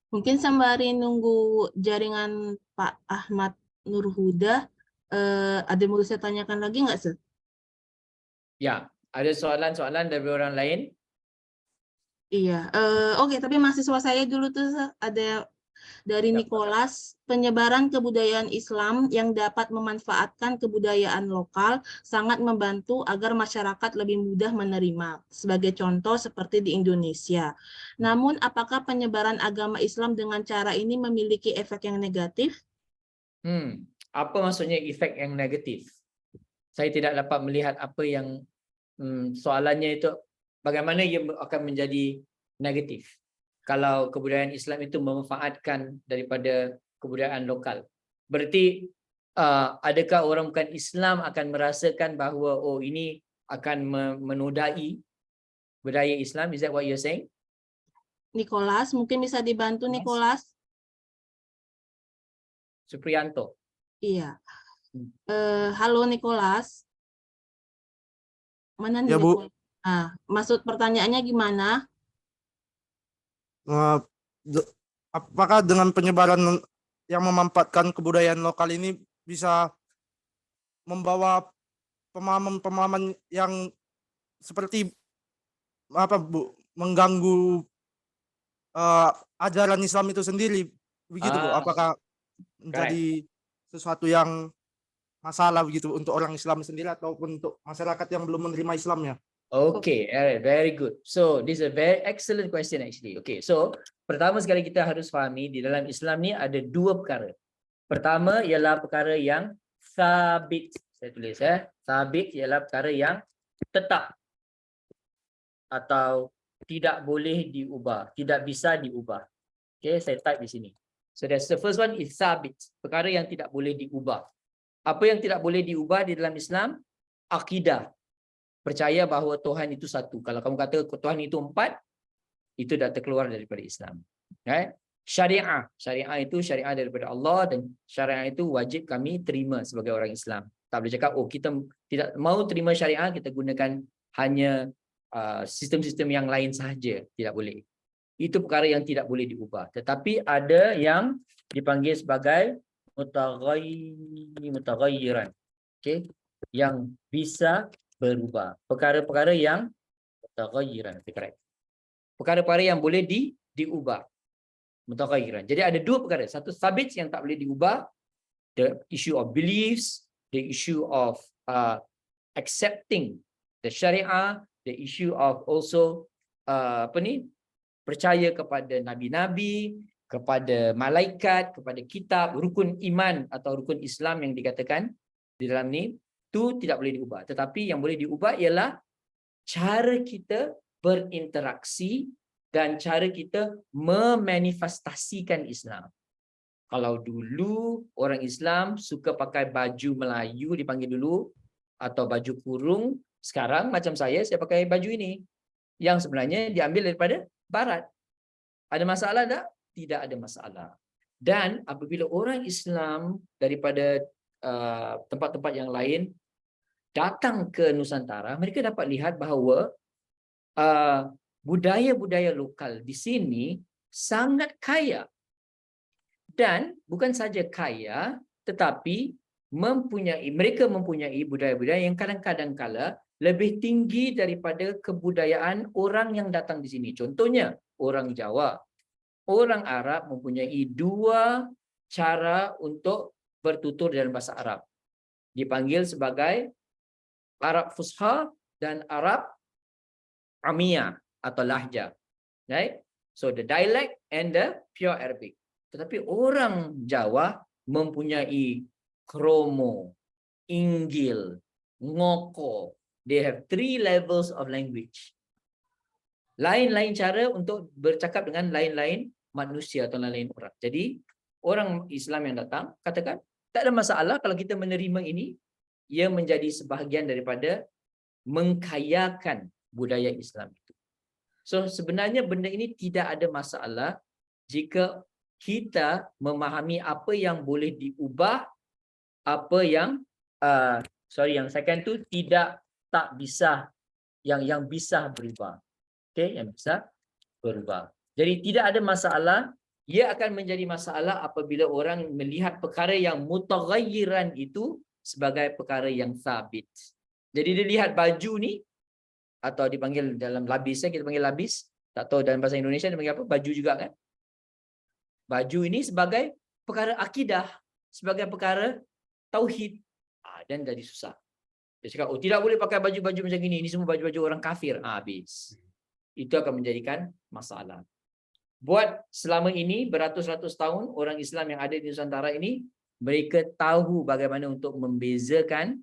Mungkin sembari nunggu jaringan Pak Ahmad Nur Huda, ada yang mau saya tanyakan lagi nggak, Sir? Ya, ada soalan-soalan dari orang lain? Iya, oke, tapi mahasiswa saya dulu tuh ada dari Nicholas, penyebaran kebudayaan Islam yang dapat memanfaatkan kebudayaan lokal sangat membantu agar masyarakat lebih mudah menerima. Sebagai contoh seperti di Indonesia. Namun, apakah penyebaran agama Islam dengan cara ini memiliki efek yang negatif? Apa maksudnya efek yang negatif? Saya tidak dapat melihat apa yang soalannya itu. Bagaimana ia akan menjadi negatif kalau kebudayaan Islam itu memanfaatkan daripada kebudayaan lokal? Berarti adakah orang bukan Islam akan merasakan bahawa oh ini akan menodai budaya Islam? Is that what you're saying? Nicholas, mungkin bisa dibantu Nicholas? Supriyanto. Iya. Halo Nicholas. Mana nih Ya, Bu. Nicholas? Nah, maksud pertanyaannya gimana? Apakah dengan penyebaran yang memanfaatkan kebudayaan lokal ini bisa membawa pemahaman-pemahaman yang seperti apa, Bu, mengganggu ajaran Islam itu sendiri, begitu, Bu? Apakah menjadi sesuatu yang masalah begitu untuk orang Islam sendiri ataupun untuk masyarakat yang belum menerima Islamnya? Okay, alright, very good. So this is a very excellent question actually. Okay, so pertama sekali kita harus fahami di dalam Islam ni ada dua perkara. Pertama ialah perkara yang sabit. Saya tulis sabit ialah perkara yang tetap atau tidak boleh diubah, tidak bisa diubah. Okay, saya type di sini. So that's the first one is sabit, perkara yang tidak boleh diubah. Apa yang tidak boleh diubah di dalam Islam? Akidah. Percaya bahawa Tuhan itu satu. Kalau kamu kata Tuhan itu empat, itu dah terkeluar daripada Islam. Syariah. Syariah itu syariah daripada Allah dan syariah itu wajib kami terima sebagai orang Islam. Tak boleh cakap, oh kita tidak mau terima syariah, kita gunakan hanya sistem-sistem yang lain sahaja. Tidak boleh. Itu perkara yang tidak boleh diubah. Tetapi ada yang dipanggil sebagai mutaghayyiran. Okay? Yang bisa berubah. Perkara-perkara yang mutaghayyiran. Perkara-perkara yang boleh diubah. Mutaghayyiran. Jadi ada dua perkara. Satu sabit yang tak boleh diubah. The issue of beliefs. The issue of accepting the syariah. The issue of also percaya kepada nabi-nabi, kepada malaikat, kepada kitab, rukun iman atau rukun Islam yang dikatakan di dalam ni, itu tidak boleh diubah. Tetapi yang boleh diubah ialah cara kita berinteraksi dan cara kita memanifestasikan Islam. Kalau dulu orang Islam suka pakai baju Melayu dipanggil dulu atau baju kurung, sekarang macam saya pakai baju ini yang sebenarnya diambil daripada Barat. Ada masalah tak? Tidak ada masalah. Dan apabila orang Islam daripada tempat-tempat yang lain datang ke Nusantara, mereka dapat lihat bahawa budaya-budaya lokal di sini sangat kaya. Dan bukan saja kaya, tetapi mereka mempunyai budaya-budaya yang kadang-kadang kala lebih tinggi daripada kebudayaan orang yang datang di sini. Contohnya, orang Jawa. Orang Arab mempunyai dua cara untuk bertutur dalam bahasa Arab. Dipanggil sebagai Arab Fusha dan Arab Amiyah atau Lahja. Right? So the dialect and the pure Arabic. Tetapi orang Jawa mempunyai kromo, inggil, ngoko. They have 3 levels of language. Lain-lain cara untuk bercakap dengan lain-lain manusia atau lain-lain orang. Jadi, orang Islam yang datang, katakan, tak ada masalah kalau kita menerima ini, ia menjadi sebahagian daripada mengkayakan budaya Islam itu. So, sebenarnya benda ini tidak ada masalah jika kita memahami apa yang boleh diubah, apa yang, yang second tu tak bisa, yang bisa berubah. Okay, yang bisa berubah. Jadi tidak ada masalah. Ia akan menjadi masalah apabila orang melihat perkara yang mutaghayyiran itu sebagai perkara yang sabit. Jadi dia lihat baju ni, atau dipanggil dalam labis, kita panggil labis, Tak tahu dalam bahasa Indonesia dia panggil apa? Baju juga kan? Baju ini sebagai perkara akidah, sebagai perkara tauhid. Dan jadi susah. Dia cakap, oh tidak boleh pakai baju-baju macam ini semua baju-baju orang kafir. Habis. Itu akan menjadikan masalah. Buat selama ini beratus-ratus tahun orang Islam yang ada di Nusantara ini, mereka tahu bagaimana untuk membedakan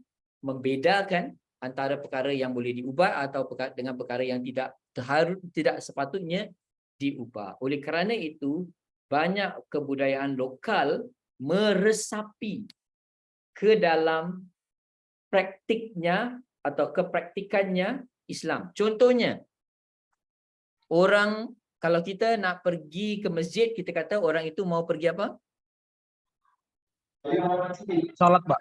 antara perkara yang boleh diubah atau dengan perkara yang tidak sepatutnya diubah. Oleh kerana itu, banyak kebudayaan lokal meresapi ke dalam praktiknya atau kepraktikannya Islam. Contohnya, orang kalau kita nak pergi ke masjid, kita kata orang itu mau pergi apa? Salat, Pak.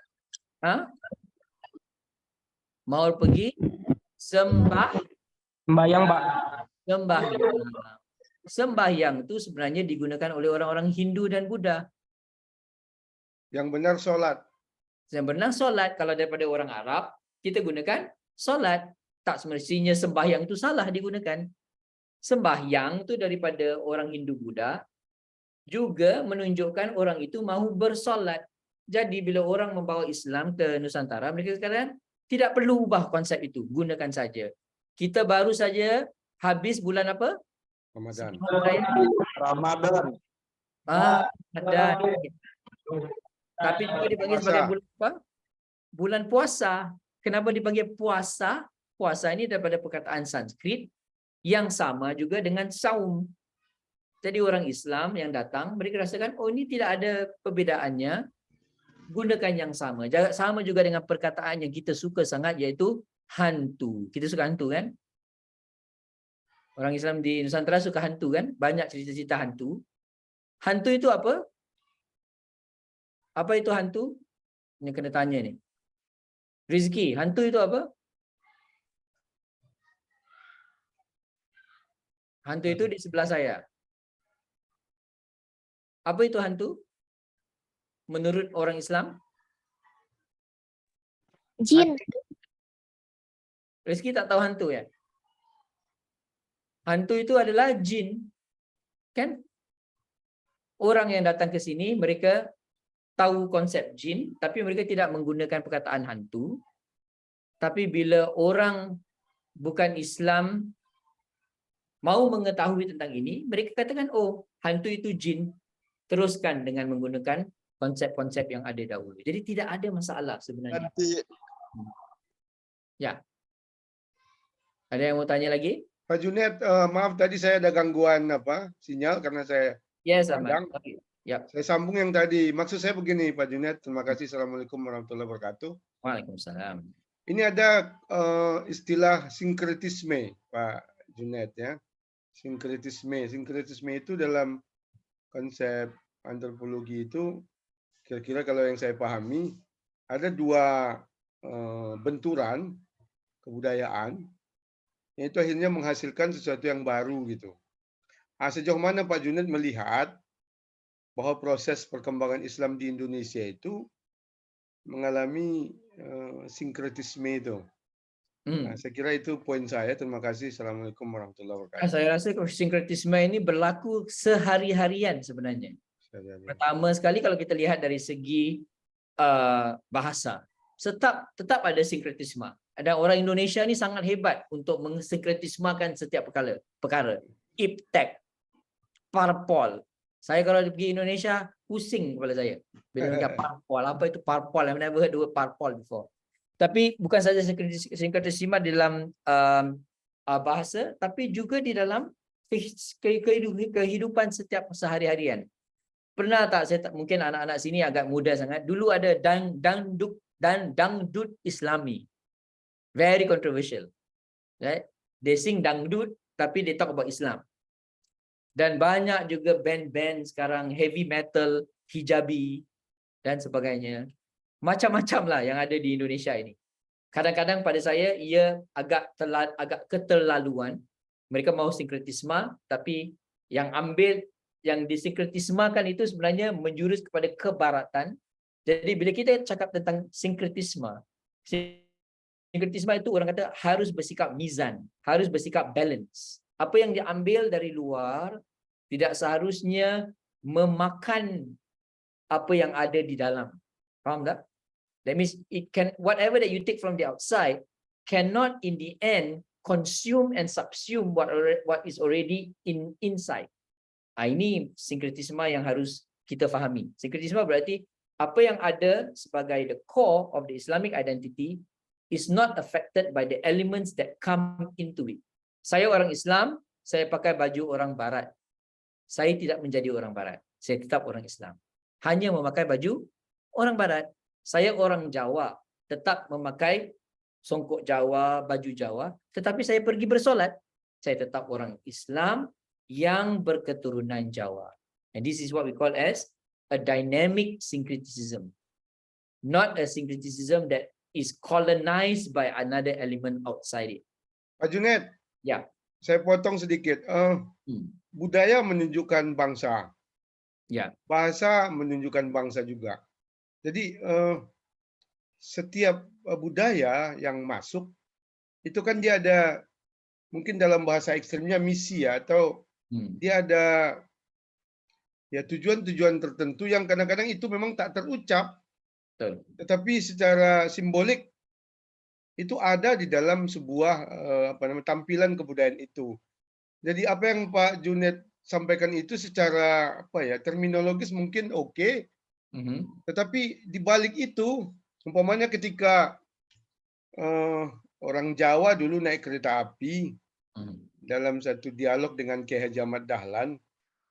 Mau pergi Sembahyang, Pak. sembahyang. Sembahyang itu sebenarnya digunakan oleh orang-orang Hindu dan Buddha. Yang benar solat. Yang benar solat, kalau daripada orang Arab, kita gunakan solat. Tak semestinya sembahyang itu salah digunakan. Sembahyang itu daripada orang Hindu Buddha juga menunjukkan orang itu mahu bersolat. Jadi bila orang membawa Islam ke Nusantara, mereka katakan tidak perlu ubah konsep itu, gunakan saja. Kita baru saja habis bulan apa? Ramadan. Ramadan. Ramadan. Tapi juga dipanggil sebagai bulan apa? Bulan puasa. Kenapa dipanggil puasa? Puasa ini daripada perkataan Sanskrit yang sama juga dengan saum. Jadi orang Islam yang datang, mereka rasakan, oh ini tidak ada perbedaannya, gunakan yang sama. Sama juga dengan perkataan yang kita suka sangat, iaitu hantu. Kita suka hantu kan? Orang Islam di Nusantara suka hantu kan? Banyak cerita-cerita hantu. Hantu itu apa? Apa itu hantu? Yang kena tanya ni. Rizki, hantu itu apa? Hantu itu di sebelah saya. Apa itu hantu? Menurut orang Islam? Jin. Rizki tak tahu hantu ya? Hantu itu adalah jin. Kan? Orang yang datang ke sini, mereka tahu konsep jin, tapi mereka tidak menggunakan perkataan hantu. Tapi bila orang bukan Islam mau mengetahui tentang ini, mereka katakan, oh, hantu itu jin. Teruskan dengan menggunakan konsep-konsep yang ada dahulu. Jadi tidak ada masalah sebenarnya. Ya. Ada yang mau tanya lagi? Pak Junet, maaf tadi saya ada gangguan sinyal karena saya Ahmad. Okay. Yep. Saya sambung yang tadi. Maksud saya begini, Pak Junet. Terima kasih. Assalamualaikum warahmatullahi wabarakatuh. Waalaikumsalam. Ini ada istilah sinkretisme, Pak Junet ya. Sinkretisme. Sinkretisme itu dalam konsep antropologi itu kira-kira kalau yang saya pahami ada dua benturan kebudayaan yang itu akhirnya menghasilkan sesuatu yang baru gitu. Sejauh mana Pak Junet melihat bahwa proses perkembangan Islam di Indonesia itu mengalami sinkretisme itu. Nah, saya kira itu poin saya. Terima kasih. Assalamualaikum warahmatullahi wabarakatuh. Saya rasa sinkretisme ini berlaku sehari-harian sebenarnya. Pertama sekali kalau kita lihat dari segi bahasa, tetap ada sinkretisme. Ada orang Indonesia ni sangat hebat untuk mensinkretismakan setiap perkara. Iptek, parpol. Saya kalau pergi Indonesia pusing kepala saya bila dengar parpol. Apa itu parpol? I've never heard the word parpol before. Tapi bukan saja sinkretisme di dalam bahasa, tapi juga di dalam kehidupan setiap sehari-harian. Pernah tak mungkin anak-anak sini agak muda sangat. Dulu ada dangdut Islami. Very controversial. Right? They sing dangdut tapi they talk about Islam. Dan banyak juga band-band sekarang heavy metal, hijabi dan sebagainya. Macam-macam lah yang ada di Indonesia ini. Kadang-kadang pada saya ia agak keterlaluan. Mereka mau sinkretisme tapi yang disinkretismakan itu sebenarnya menjurus kepada kebaratan. Jadi bila kita cakap tentang sinkretisme itu orang kata harus bersikap mizan, harus bersikap balance. Apa yang diambil dari luar tidak seharusnya memakan apa yang ada di dalam. Faham tak? That means it can, whatever that you take from the outside cannot in the end consume and subsume what is already inside. Ini sinkretisme yang harus kita fahami. Sinkretisme berarti apa yang ada sebagai the core of the Islamic identity is not affected by the elements that come into it. Saya orang Islam, saya pakai baju orang Barat. Saya tidak menjadi orang Barat. Saya tetap orang Islam. Hanya memakai baju orang Barat. Saya orang Jawa, tetap memakai songkok Jawa, baju Jawa. Tetapi saya pergi bersolat, saya tetap orang Islam yang berketurunan Jawa. And this is what we call as a dynamic syncretism. Not a syncretism that is colonized by another element outside it. Pak Junaid, Ya. saya potong sedikit. Budaya menunjukkan bangsa. Ya. Bahasa menunjukkan bangsa juga. Jadi setiap budaya yang masuk itu kan dia ada, mungkin dalam bahasa ekstrimnya misi ya, atau dia ada ya tujuan-tujuan tertentu yang kadang-kadang itu memang tak terucap. Betul. Tetapi secara simbolik itu ada di dalam sebuah tampilan kebudayaan itu. Jadi apa yang Pak Junaid sampaikan itu secara terminologis mungkin oke. Tetapi di balik itu, umpamanya ketika orang Jawa dulu naik kereta api dalam satu dialog dengan Kiai Haji Ahmad Dahlan,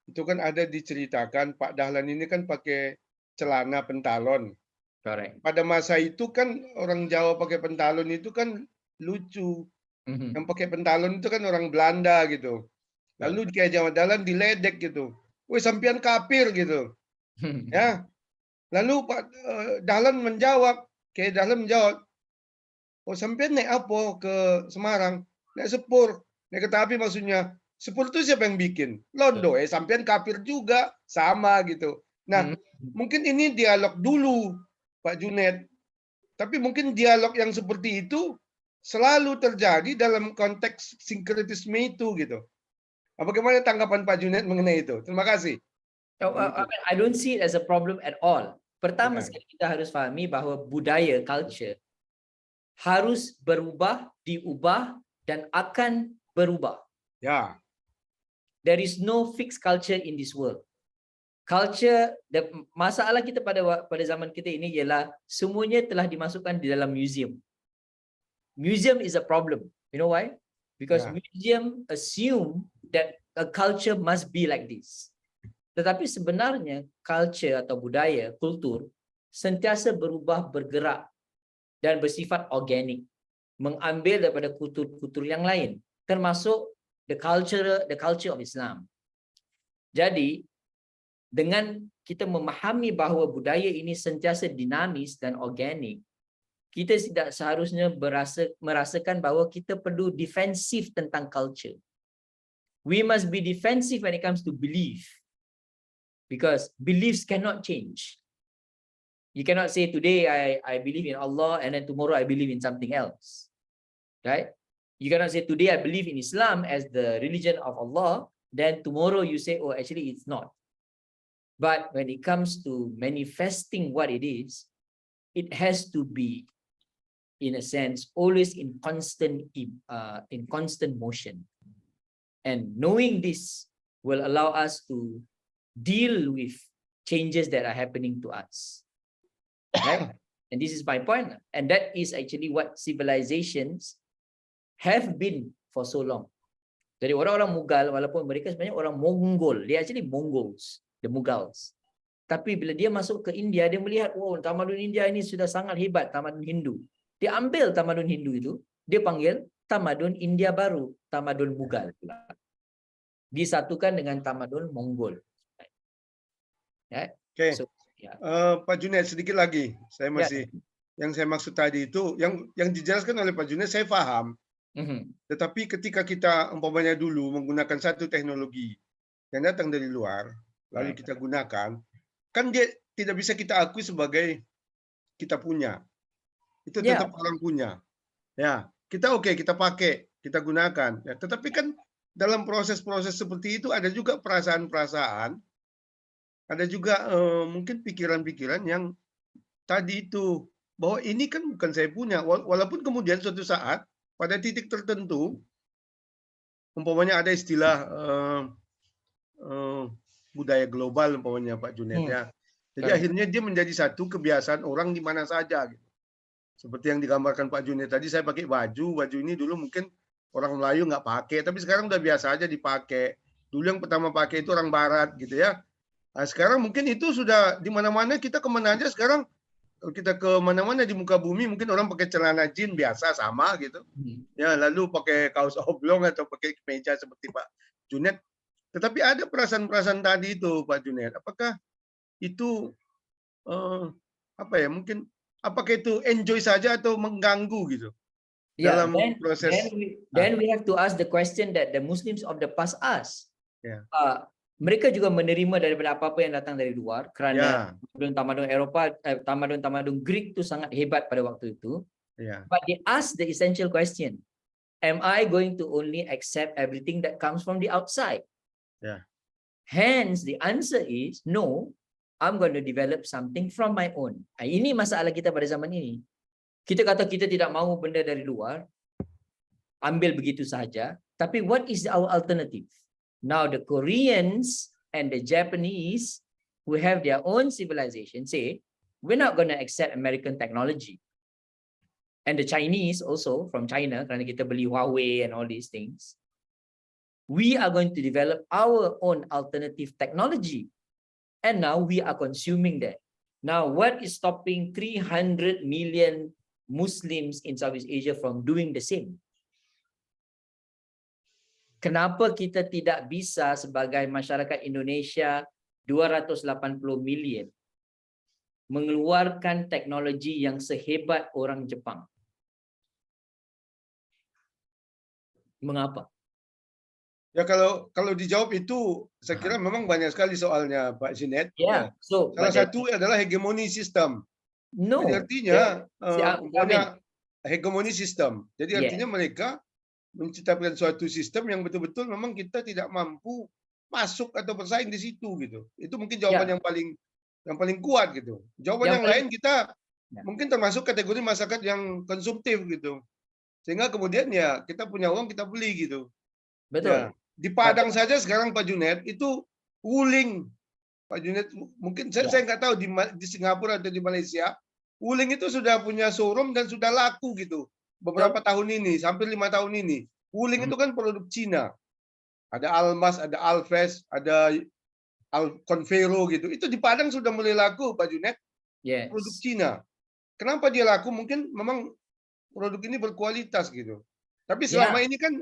itu kan ada diceritakan Pak Dahlan ini kan pakai celana pentalon. Correct. Pada masa itu kan orang Jawa pakai pentalon itu kan lucu. Yang pakai pentalon itu kan orang Belanda gitu. Lalu Kiai Haji Ahmad Dahlan diledek gitu. Woi sampean kafir gitu. Ya. Lalu Pak Dahlan menjawab, Kiai Dahlan menjawab, oh sampean naik apa ke Semarang? Naik sepur. Naik kereta api maksudnya. Sepur itu siapa yang bikin? Londo. Sampean kafir juga. Sama gitu. Nah, mungkin ini dialog dulu, Pak Junaid. Tapi mungkin dialog yang seperti itu selalu terjadi dalam konteks sinkretisme itu gitu. Bagaimana tanggapan Pak Junaid mengenai itu? Terima kasih. I don't see it as a problem at all. Pertama sekali kita harus fahami bahawa budaya, culture harus berubah, diubah dan akan berubah. Ya. There is no fixed culture in this world. Culture, masalah kita pada zaman kita ini ialah semuanya telah dimasukkan di dalam museum. Museum is a problem. You know why? Because museum assume that a culture must be like this. Tetapi sebenarnya culture atau budaya, kultur sentiasa berubah, bergerak dan bersifat organik, mengambil daripada kultur-kultur yang lain, termasuk the culture of Islam. Jadi dengan kita memahami bahawa budaya ini sentiasa dinamis dan organik, kita tidak seharusnya merasakan bahawa kita perlu defensif tentang culture. We must be defensive when it comes to belief. Because beliefs cannot change. You cannot say today I believe in Allah and then tomorrow I believe in something else. Right? You cannot say today I believe in Islam as the religion of Allah, then tomorrow you say, oh, actually it's not. But when it comes to manifesting what it is, it has to be, in a sense, always in constant motion. And knowing this will allow us to deal with changes that are happening to us, right? And this is my point, and that is actually what civilizations have been for so long. Jadi orang-orang Mughal, walaupun mereka sebenarnya orang Mongol, they actually Mongols, the Mughals. Tapi bila dia masuk ke India, dia melihat, oh, tamadun India ini sudah sangat hebat, tamadun Hindu. Dia ambil tamadun Hindu itu, dia panggil tamadun India baru, tamadun Mughal. Disatukan dengan tamadun Mongol. Oke. So, Pak Junaid sedikit lagi. Saya masih yang saya maksud tadi itu yang dijelaskan oleh Pak Junaid saya paham. Tetapi ketika kita umpamanya dulu menggunakan satu teknologi yang datang dari luar, lalu kita gunakan, kan dia tidak bisa kita akui sebagai kita punya. Itu tetap orang punya. Ya, kita oke, kita pakai, kita gunakan. Ya, tetapi kan dalam proses-proses seperti itu ada juga perasaan-perasaan, ada juga mungkin pikiran-pikiran yang tadi itu, bahwa ini kan bukan saya punya, walaupun kemudian suatu saat pada titik tertentu, umpamanya ada istilah budaya global umpamanya Pak Junet ya. Jadi Correct. akhirnya dia menjadi satu kebiasaan orang di mana saja. Gitu. Seperti yang digambarkan Pak Junet tadi, saya pakai baju ini dulu mungkin orang Melayu nggak pakai, tapi sekarang udah biasa aja dipakai. Dulu yang pertama pakai itu orang Barat gitu ya. Nah, sekarang mungkin itu sudah di mana-mana, kita kemana aja sekarang, kalau kita ke mana-mana di muka bumi mungkin orang pakai celana jeans biasa sama gitu. Ya, lalu pakai kaos oblong atau pakai kemeja seperti Pak Junet. Tetapi ada perasaan-perasaan tadi itu Pak Junet. Apakah itu apa ya, mungkin apakah itu enjoy saja atau mengganggu gitu Yeah, dalam proses? Then we have to ask the question that the Muslims of the past asked. Yeah. Mereka juga menerima daripada apa-apa yang datang dari luar, kerana tamadun Eropah, tamadun Greek itu sangat hebat pada waktu itu. Yeah. But they ask the essential question: am I going to only accept everything that comes from the outside? Yeah. Hence, the answer is no. I'm going to develop something from my own. Ini masalah kita pada zaman ini. Kita kata kita tidak mahu benda dari luar, ambil begitu saja. Tapi what is our alternative? Now the Koreans and the Japanese who have their own civilization say, we're not going to accept American technology. And the Chinese also from China, kerana kita beli Huawei and all these things, we are going to develop our own alternative technology. And now we are consuming that. Now, what is stopping 300 million Muslims in Southeast Asia from doing the same? Kenapa kita tidak bisa sebagai masyarakat Indonesia 280 million mengeluarkan teknologi yang sehebat orang Jepang? Mengapa? Ya kalau dijawab itu, saya kira memang banyak sekali soalnya Pak Junet. Yeah. So salah satu adalah hegemoni sistem. No. Jadi artinya Amin. hegemoni sistem. Jadi artinya mereka menciptakan suatu sistem yang betul-betul memang kita tidak mampu masuk atau bersaing di situ gitu. Itu mungkin jawaban yang paling kuat gitu. Jawaban yang lain kita mungkin termasuk kategori masyarakat yang konsumtif gitu. Sehingga kemudian ya kita punya uang kita beli gitu. Betul. Ya. Di Padang saja sekarang Pak Junet itu wuling. Pak Junet mungkin saya nggak tahu di Singapura atau di Malaysia, wuling itu sudah punya showroom dan sudah laku gitu. Beberapa tahun ini, hampir 5 tahun ini. Wuling itu kan produk Cina. Ada Almas, ada Alves, ada Convero gitu. Itu di Padang sudah mulai laku Pak Junet. Yes. Produk Cina. Kenapa dia laku? Mungkin memang produk ini berkualitas gitu. Tapi selama ini kan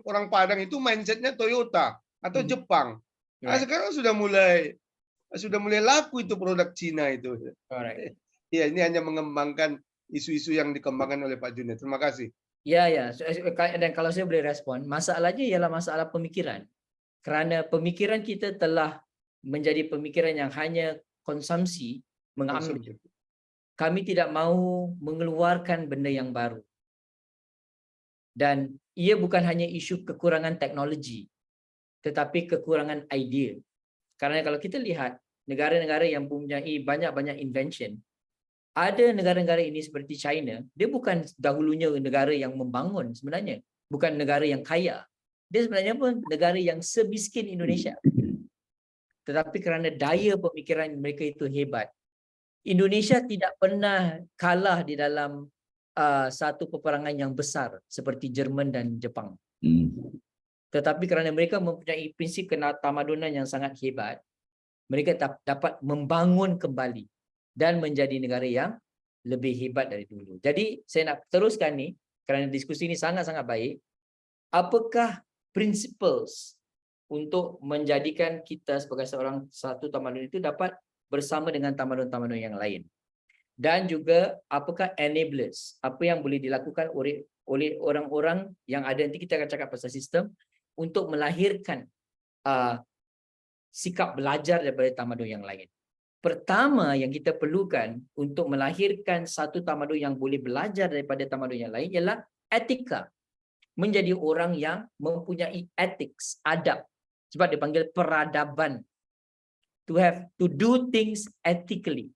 orang Padang itu mindsetnya Toyota atau Jepang. Nah, sekarang sudah mulai laku itu produk Cina itu. Correct. Ya, ini hanya mengembangkan isu-isu yang dikembangkan oleh Pak Junet. Terima kasih. Ya. Dan kalau saya boleh respon, masalahnya ialah masalah pemikiran. Kerana pemikiran kita telah menjadi pemikiran yang hanya konsumsi, mengambil. Kami tidak mahu mengeluarkan benda yang baru. Dan ia bukan hanya isu kekurangan teknologi, tetapi kekurangan idea. Karena kalau kita lihat negara-negara yang mempunyai banyak-banyak invention, ada negara-negara ini seperti China, dia bukan dahulunya negara yang membangun sebenarnya, bukan negara yang kaya. Dia sebenarnya pun negara yang semiskin Indonesia. Tetapi kerana daya pemikiran mereka itu hebat, Indonesia tidak pernah kalah di dalam satu peperangan yang besar seperti Jerman dan Jepang. Tetapi kerana mereka mempunyai prinsip ketamadunan yang sangat hebat, mereka dapat membangun kembali dan menjadi negara yang lebih hebat dari dulu. Jadi saya nak teruskan ni, kerana diskusi ini sangat-sangat baik. Apakah principles untuk menjadikan kita sebagai satu tamadun itu dapat bersama dengan tamadun-tamadun yang lain? Dan juga apakah enablers, apa yang boleh dilakukan oleh orang-orang yang ada, nanti kita akan cakap pasal sistem, untuk melahirkan sikap belajar daripada tamadun yang lain. Pertama yang kita perlukan untuk melahirkan satu tamadun yang boleh belajar daripada tamadun yang lain ialah etika. menjadi orang yang mempunyai ethics, adab. Sebab dipanggil peradaban. To do things ethically.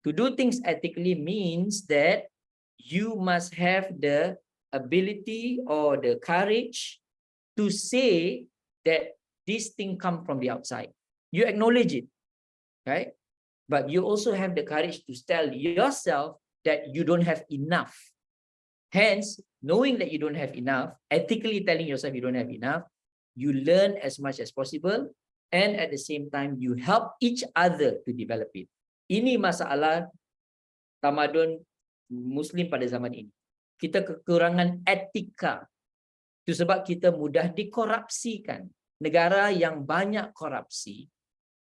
To do things ethically means that you must have the ability or the courage to say that this thing come from the outside. You acknowledge it, right? But you also have the courage to tell yourself that you don't have enough. Hence, knowing that you don't have enough, ethically telling yourself you don't have enough, you learn as much as possible, and at the same time, you help each other to develop it. Ini masalah tamadun Muslim pada zaman ini. Kita kekurangan etika. Itu sebab kita mudah dikorupsikan. Negara yang banyak korupsi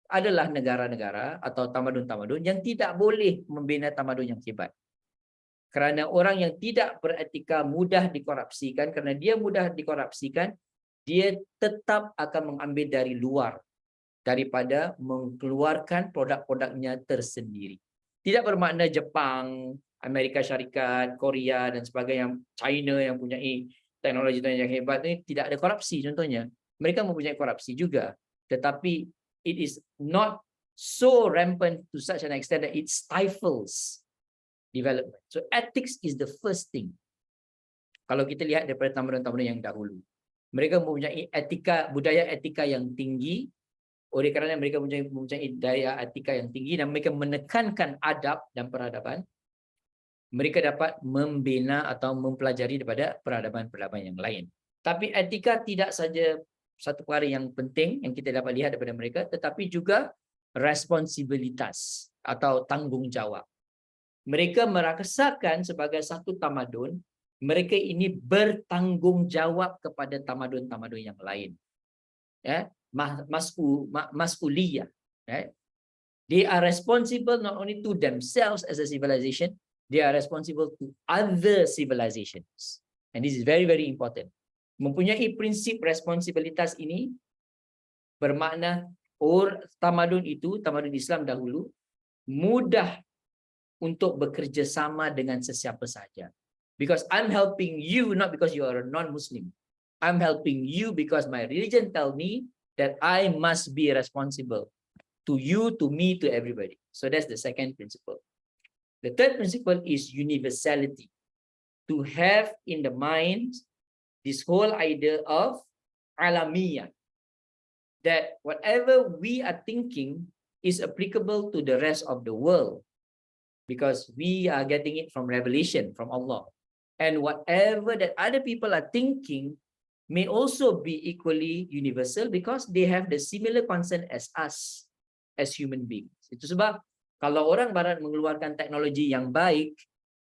adalah negara-negara atau tamadun-tamadun yang tidak boleh membina tamadun yang hebat. Kerana orang yang tidak beretika mudah dikorupsikan, kerana dia mudah dikorupsikan, dia tetap akan mengambil dari luar daripada mengeluarkan produk-produknya tersendiri. Tidak bermakna Jepang, Amerika Syarikat, Korea dan sebagainya, China yang punya teknologi yang hebat ini tidak ada korupsi contohnya. Mereka mempunyai korupsi juga, tetapi it is not so rampant to such an extent that it stifles development. So ethics is the first thing. Kalau kita lihat daripada tamadun-tamadun yang dahulu, mereka mempunyai etika, budaya etika yang tinggi. Oleh kerana mereka mempunyai daya etika yang tinggi dan mereka menekankan adab dan peradaban, mereka dapat membina atau mempelajari daripada peradaban-peradaban yang lain. Tapi etika tidak saja satu perkara yang penting yang kita dapat lihat daripada mereka, tetapi juga responsibilitas atau tanggungjawab. Mereka merasakan sebagai satu tamadun, mereka ini bertanggungjawab kepada tamadun-tamadun yang lain. Ya, mas'uliyah. Right? They are responsible not only to themselves as a civilization, they are responsible to other civilizations. And this is very, very important. Mempunyai prinsip responsibilitas ini bermakna tamadun itu, tamadun Islam dahulu, mudah untuk bekerja sama dengan sesiapa saja. Because I'm helping you not because you are a non-Muslim. I'm helping you because my religion tell me that I must be responsible to you, to me, to everybody. So that's the second principle. The third principle is universality. To have in the mind this whole idea of alamiyah, that whatever we are thinking is applicable to the rest of the world because we are getting it from revelation from Allah. And whatever that other people are thinking may also be equally universal because they have the similar concern as us as human beings. Itu sebab kalau orang barat mengeluarkan teknologi yang baik,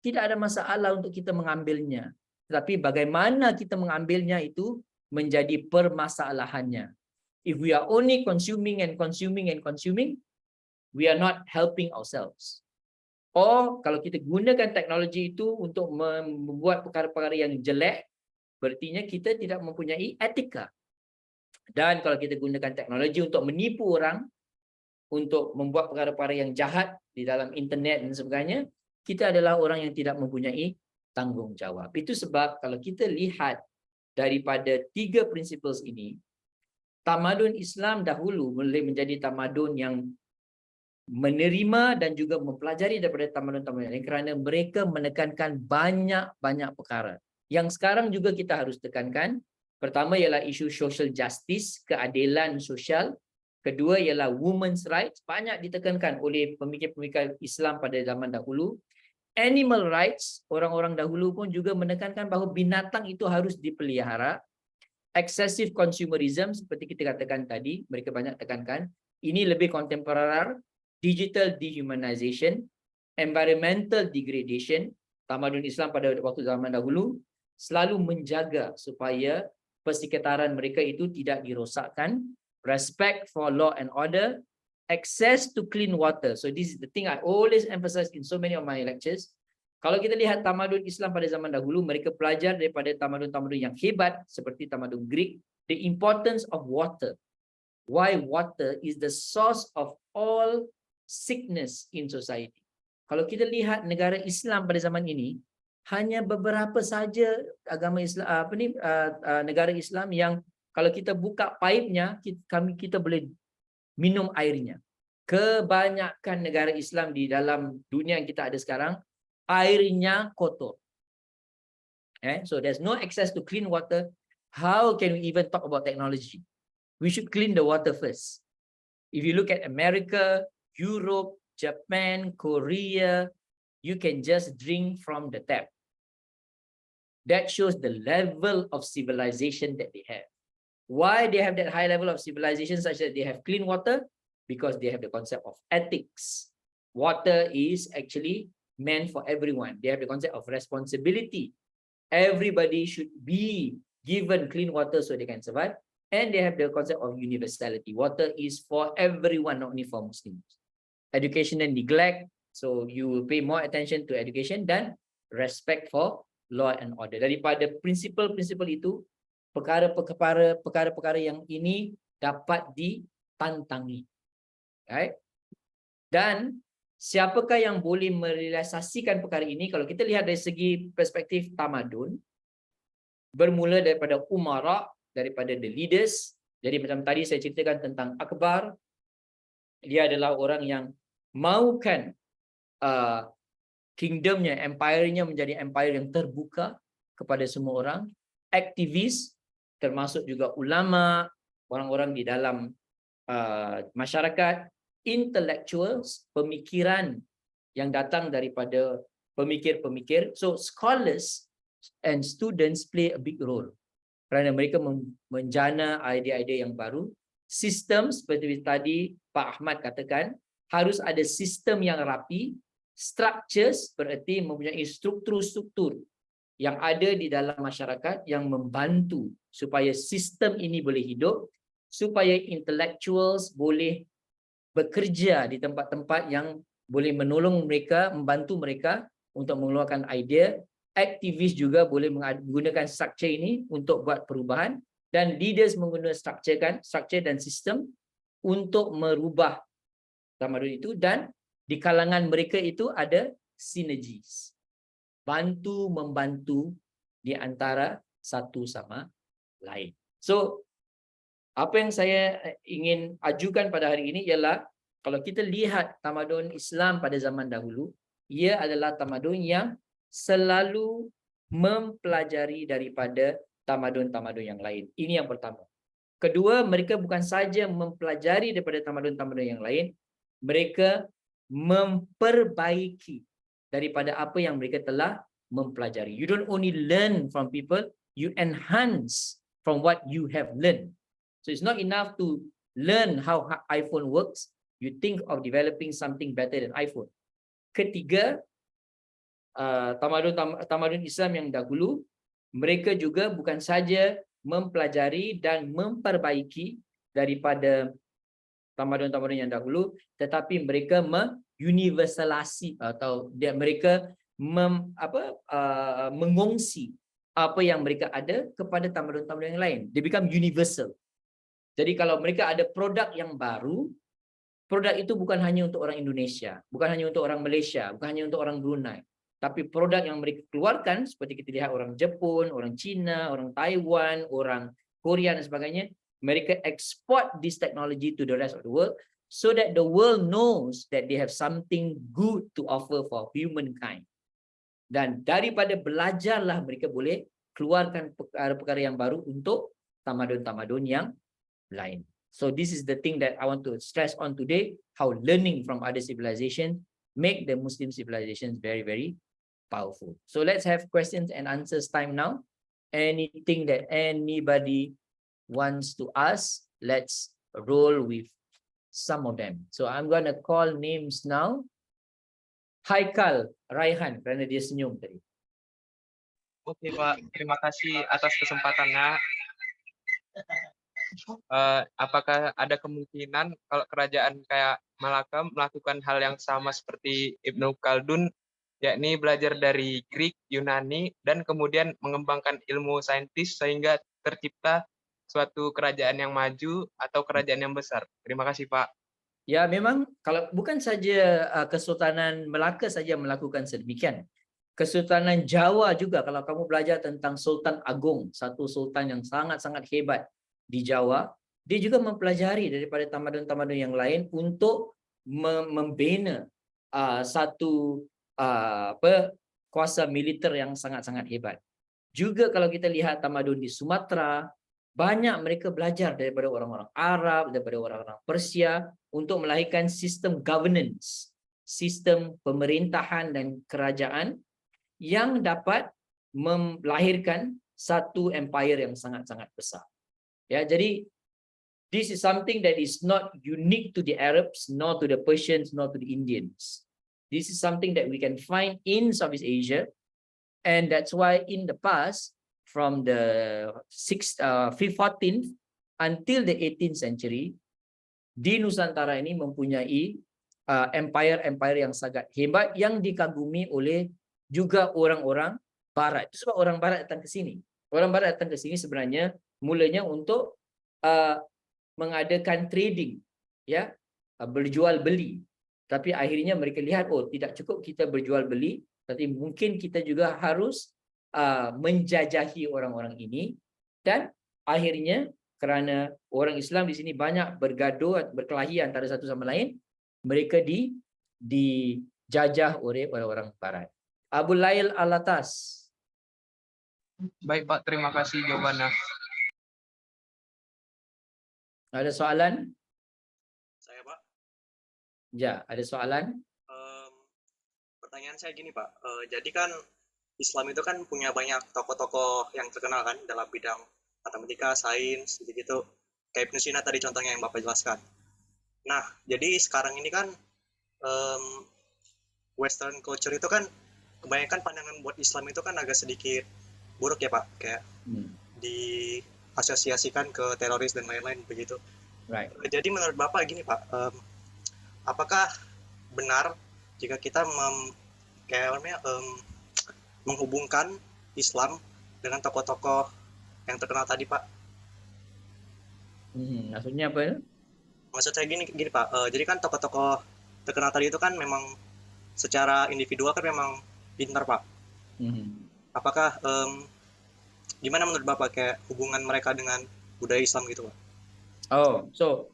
tidak ada masalah untuk kita mengambilnya. Tetapi bagaimana kita mengambilnya itu menjadi permasalahannya. If we are only consuming and consuming and consuming, we are not helping ourselves. Or kalau kita gunakan teknologi itu untuk membuat perkara-perkara yang jelek, berartinya kita tidak mempunyai etika. Dan kalau kita gunakan teknologi untuk menipu orang, untuk membuat perkara-perkara yang jahat di dalam internet dan sebagainya, kita adalah orang yang tidak mempunyai tanggungjawab. Itu sebab kalau kita lihat daripada tiga prinsipal ini, tamadun Islam dahulu boleh menjadi tamadun yang menerima dan juga mempelajari daripada tamadun-tamadun lain kerana mereka menekankan banyak-banyak perkara. Yang sekarang juga kita harus tekankan, pertama ialah isu social justice, keadilan sosial. Kedua ialah women's rights, banyak ditekankan oleh pemikir-pemikir Islam pada zaman dahulu. Animal rights, orang-orang dahulu pun juga menekankan bahawa binatang itu harus dipelihara. Excessive consumerism, seperti kita katakan tadi, mereka banyak tekankan. Ini lebih kontemporer, digital dehumanization, environmental degradation. Tamadun Islam pada waktu zaman dahulu selalu menjaga supaya persekitaran mereka itu tidak dirosakkan, respect for law and order, access to clean water. So this is the thing I always emphasize in so many of my lectures. Kalau kita lihat tamadun Islam pada zaman dahulu, mereka belajar daripada tamadun-tamadun yang hebat seperti tamadun Greek, the importance of water. Why water is the source of all sickness in society. Kalau kita lihat negara Islam pada zaman ini, hanya beberapa saja agama Islam negara Islam yang kalau kita buka paipnya kita boleh minum airnya. Kebanyakan negara Islam di dalam dunia yang kita ada sekarang airnya kotor. So there's no access to clean water. How can we even talk about technology? We should clean the water first. If you look at America, Europe, Japan, Korea, you can just drink from the tap. That shows the level of civilization that they have. Why they have that high level of civilization such that they have clean water? Because they have the concept of ethics. Water is actually meant for everyone. They have the concept of responsibility. Everybody should be given clean water so they can survive. And they have the concept of universality. Water is for everyone, not only for Muslims. Education and neglect. So you will pay more attention to education than respect for law and order. Daripada prinsipal-prinsipal itu, perkara-perkara yang ini dapat ditantangi. Right? Dan siapakah yang boleh merealisasikan perkara ini? Kalau kita lihat dari segi perspektif tamadun, bermula daripada umara, daripada the leaders. Jadi macam tadi saya ceritakan tentang Akbar, dia adalah orang yang maukan kingdomnya, empire-nya menjadi empire yang terbuka kepada semua orang. Aktivis, termasuk juga ulama, orang-orang di dalam masyarakat, intellectuals, pemikiran yang datang daripada pemikir-pemikir. So scholars and students play a big role kerana mereka menjana idea-idea yang baru. Sistem seperti tadi Pak Ahmad katakan, harus ada sistem yang rapi. Structures berarti mempunyai struktur-struktur yang ada di dalam masyarakat yang membantu supaya sistem ini boleh hidup, supaya intellectuals boleh bekerja di tempat-tempat yang boleh menolong mereka, membantu mereka untuk mengeluarkan idea. Aktivis juga boleh menggunakan struktur ini untuk buat perubahan, dan leaders menggunakan struktur dan sistem untuk merubah tamadun itu, dan di kalangan mereka itu ada sinergis. Bantu-membantu di antara satu sama lain. So, apa yang saya ingin ajukan pada hari ini ialah kalau kita lihat tamadun Islam pada zaman dahulu, ia adalah tamadun yang selalu mempelajari daripada tamadun-tamadun yang lain. Ini yang pertama. Kedua, mereka bukan saja mempelajari daripada tamadun-tamadun yang lain, mereka memperbaiki daripada apa yang mereka telah mempelajari. You don't only learn from people, you enhance from what you have learned. So it's not enough to learn how iPhone works, you think of developing something better than iPhone. Ketiga, tamadun Islam yang dahulu, mereka juga bukan saja mempelajari dan memperbaiki daripada tamadun-tamadun yang dahulu, tetapi mereka menguniversalasi atau mereka mengongsi apa yang mereka ada kepada tamadun-tamadun yang lain. They become universal. Jadi kalau mereka ada produk yang baru, produk itu bukan hanya untuk orang Indonesia, bukan hanya untuk orang Malaysia, bukan hanya untuk orang Brunei, tapi produk yang mereka keluarkan seperti kita lihat orang Jepun, orang Cina, orang Taiwan, orang Korea dan sebagainya, mereka export this technology to the rest of the world so that the world knows that they have something good to offer for humankind. Dan daripada belajarlah mereka boleh keluarkan perkara-perkara yang baru untuk tamadun-tamadun yang lain. So this is the thing that I want to stress on today, how learning from other civilizations make the Muslim civilizations very, very powerful. So let's have questions and answers time now. Anything that anybody wants to ask, let's roll with some of them. So I'm going to call names now. Haikal Raihan, kerana dia senyum tadi. Oke Pak, terima kasih atas kesempatannya. Apakah ada kemungkinan kalau kerajaan kayak Malaka melakukan hal yang sama seperti Ibnu Khaldun, yakni belajar dari Greek, Yunani, dan kemudian mengembangkan ilmu saintis sehingga tercipta suatu kerajaan yang maju atau kerajaan yang besar? Terima kasih Pak. Ya, memang kalau bukan saja Kesultanan Melaka saja melakukan sedemikian. Kesultanan Jawa juga, kalau kamu belajar tentang Sultan Agung, satu sultan yang sangat-sangat hebat di Jawa, dia juga mempelajari daripada tamadun-tamadun yang lain untuk membina satu kuasa militer yang sangat-sangat hebat. Juga kalau kita lihat tamadun di Sumatera, banyak mereka belajar daripada orang-orang Arab, daripada orang-orang Persia untuk melahirkan sistem governance, sistem pemerintahan dan kerajaan yang dapat melahirkan satu empire yang sangat-sangat besar. Ya, jadi this is something that is not unique to the Arabs, nor to the Persians, nor to the Indians. This is something that we can find in Southeast Asia, and that's why in the past, from the 14th until the 18th century, di Nusantara ini mempunyai empire-empire yang sangat hebat yang dikagumi oleh juga orang-orang Barat. Itu sebab orang Barat datang ke sini. Orang Barat datang ke sini sebenarnya mulanya untuk mengadakan trading, ya, berjual beli. Tapi akhirnya mereka lihat, oh, tidak cukup kita berjual beli, tapi mungkin kita juga harus menjajahi orang-orang ini. Dan akhirnya kerana orang Islam di sini banyak bergaduh, berkelahi antara satu sama lain, mereka dijajah oleh orang-orang Barat. Abu Lail Alatas. Baik Pak, terima kasih jawabannya. Ada soalan? Saya Pak. Ya, ada soalan? Pertanyaan saya gini Pak, jadi kan Islam itu kan punya banyak tokoh-tokoh yang terkenal kan dalam bidang matematika, sains, gitu-gitu. Kayak Ibnu Sina tadi contohnya yang Bapak jelaskan. Nah, jadi sekarang ini kan Western culture itu kan kebanyakan pandangan buat Islam itu kan agak sedikit buruk ya Pak, kayak diasosiasikan ke teroris dan lain-lain begitu. Right. Jadi menurut Bapak gini Pak, apakah benar jika kita menghubungkan Islam dengan tokoh-tokoh yang terkenal tadi Pak? Maksudnya apa? Maksud saya gini Pak, jadi kan tokoh-tokoh terkenal tadi itu kan memang secara individual kan memang pintar Pak. Apakah gimana menurut Bapak kayak hubungan mereka dengan budaya Islam gitu Pak? Oh, so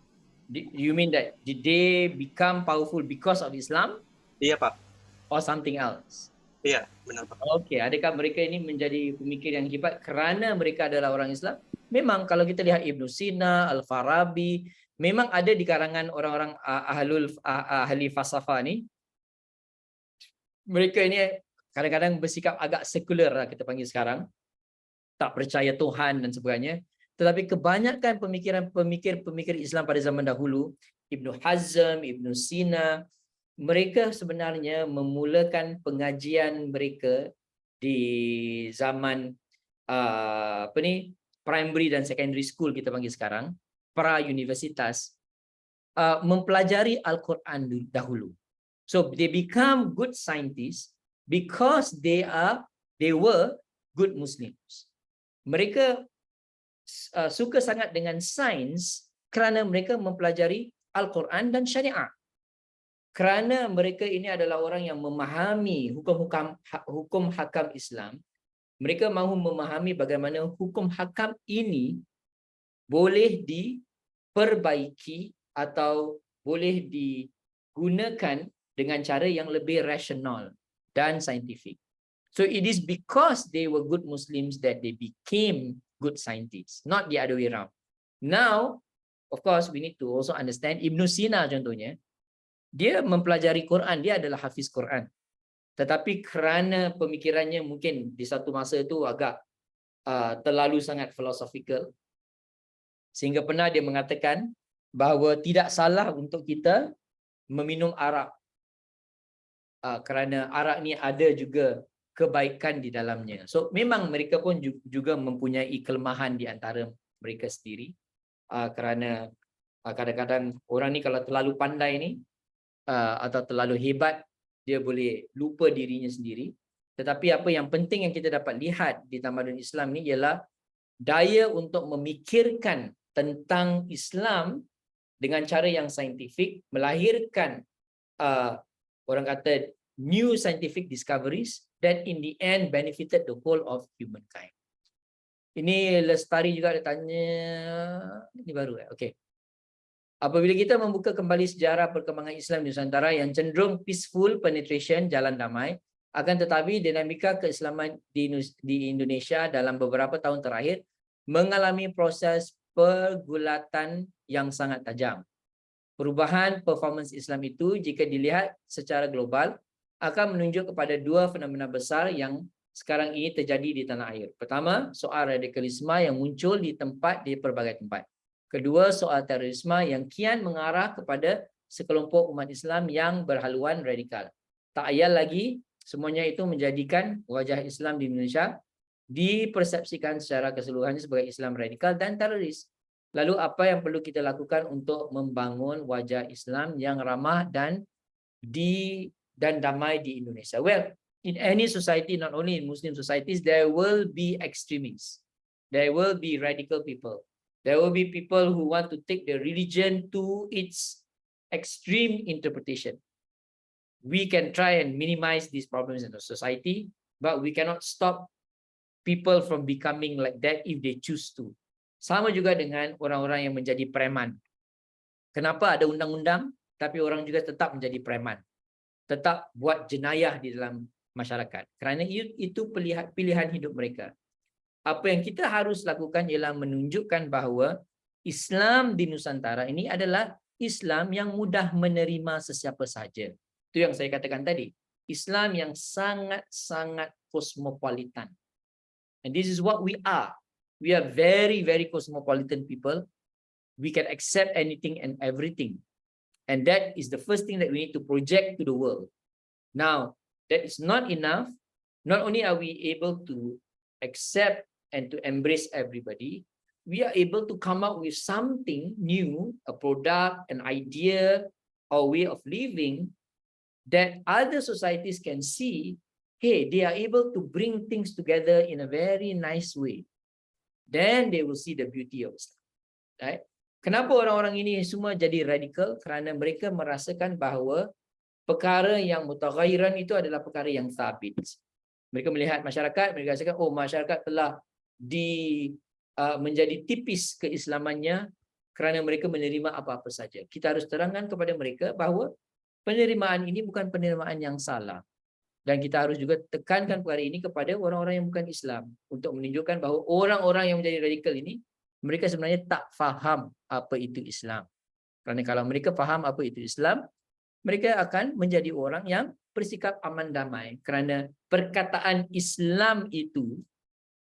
you mean that did they become powerful because of Islam? Iya Pak. Or something else? Iya, benar Pak. Okey, adakah mereka ini menjadi pemikir yang hebat kerana mereka adalah orang Islam? Memang kalau kita lihat Ibnu Sina, Al-Farabi, memang ada di karangan orang-orang ahli falsafah ni. Mereka ini kadang-kadang bersikap agak sekular lah kita panggil sekarang. Tak percaya Tuhan dan sebagainya. Tetapi kebanyakan pemikir Islam pada zaman dahulu, Ibnu Hazm, Ibnu Sina, mereka sebenarnya memulakan pengajian mereka di zaman primary dan secondary school kita panggil sekarang, pra universitas, mempelajari Al-Quran dahulu. So they become good scientists because they were good Muslims. Mereka suka sangat dengan sains kerana mereka mempelajari Al-Quran dan syariat. Kerana mereka ini adalah orang yang memahami hukum hakam Islam, mereka mahu memahami bagaimana hukum hakam ini boleh diperbaiki atau boleh digunakan dengan cara yang lebih rasional dan saintifik. So it is because they were good Muslims that they became good scientists, not the other way around. Now, of course, we need to also understand Ibnu Sina contohnya, dia mempelajari Quran, dia adalah hafiz Quran. Tetapi kerana pemikirannya mungkin di satu masa itu agak terlalu sangat philosophical, sehingga pernah dia mengatakan bahawa tidak salah untuk kita meminum arak. Kerana arak ni ada juga kebaikan di dalamnya. So memang mereka pun juga mempunyai kelemahan di antara mereka sendiri. Kerana kadang-kadang orang ni kalau terlalu pandai ni atau terlalu hebat, dia boleh lupa dirinya sendiri. Tetapi apa yang penting yang kita dapat lihat di tamadun Islam ni ialah daya untuk memikirkan tentang Islam dengan cara yang saintifik, melahirkan orang kata new scientific discoveries that in the end benefited the whole of humankind. Ini Lestari juga dia tanya, ini baru okey. Apabila kita membuka kembali sejarah perkembangan Islam di Nusantara yang cenderung peaceful penetration, jalan damai, akan tetapi dinamika keislaman di Indonesia dalam beberapa tahun terakhir mengalami proses pergulatan yang sangat tajam. Perubahan performance Islam itu jika dilihat secara global akan menunjuk kepada dua fenomena besar yang sekarang ini terjadi di tanah air. Pertama, soal radikalisme yang muncul di pelbagai tempat. Kedua, soal terorisme yang kian mengarah kepada sekelompok umat Islam yang berhaluan radikal. Tak ayal lagi, semuanya itu menjadikan wajah Islam di Indonesia dipersepsikan secara keseluruhannya sebagai Islam radikal dan teroris. Lalu apa yang perlu kita lakukan untuk membangun wajah Islam yang ramah dan damai di Indonesia? Well, in any society, not only in Muslim societies, there will be extremists. There will be radical people. There will be people who want to take the religion to its extreme interpretation. We can try and minimize these problems in the society, but we cannot stop people from becoming like that if they choose to. Sama juga dengan orang-orang yang menjadi preman. Kenapa ada undang-undang, tapi orang juga tetap menjadi preman, tetap buat jenayah di dalam masyarakat. Kerana itu pilihan hidup mereka. Apa yang kita harus lakukan ialah menunjukkan bahawa Islam di Nusantara ini adalah Islam yang mudah menerima sesiapa sahaja. Itu yang saya katakan tadi. Islam yang sangat-sangat cosmopolitan. And this is what we are. We are very, very cosmopolitan people. We can accept anything and everything. And that is the first thing that we need to project to the world. Now, that is not enough. Not only are we able to accept and to embrace everybody, we are able to come up with something new, a product, an idea, or way of living that other societies can see, hey, they are able to bring things together in a very nice way. Then they will see the beauty of Islam. Right? Kenapa orang-orang ini semua jadi radikal? Kerana mereka merasakan bahawa perkara yang mutaghayyiran itu adalah perkara yang sabit. Mereka melihat masyarakat, mereka rasakan, oh, masyarakat telah menjadi tipis keislamannya kerana mereka menerima apa-apa saja. Kita harus terangkan kepada mereka bahawa penerimaan ini bukan penerimaan yang salah. Dan kita harus juga tekankan perkara ini kepada orang-orang yang bukan Islam untuk menunjukkan bahawa orang-orang yang menjadi radikal ini, mereka sebenarnya tak faham apa itu Islam. Kerana kalau mereka faham apa itu Islam, mereka akan menjadi orang yang bersikap aman damai. Kerana perkataan Islam itu,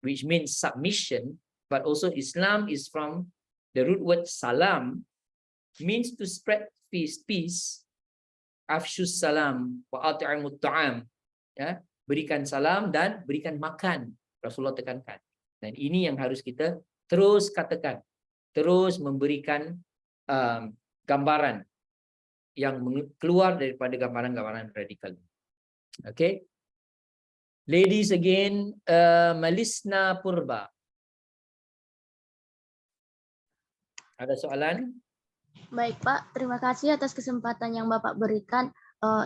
which means submission, but also Islam is from the root word salam, means to spread peace, afshus salam wa at'imut ta'am, ya, berikan salam dan berikan makan. Rasulullah tekankan. Dan ini yang harus kita terus katakan, terus memberikan gambaran yang keluar daripada gambaran-gambaran radikal. Okay. Ladies again, Malisna Purba. Ada soalan? Baik Pak, terima kasih atas kesempatan yang Bapak berikan.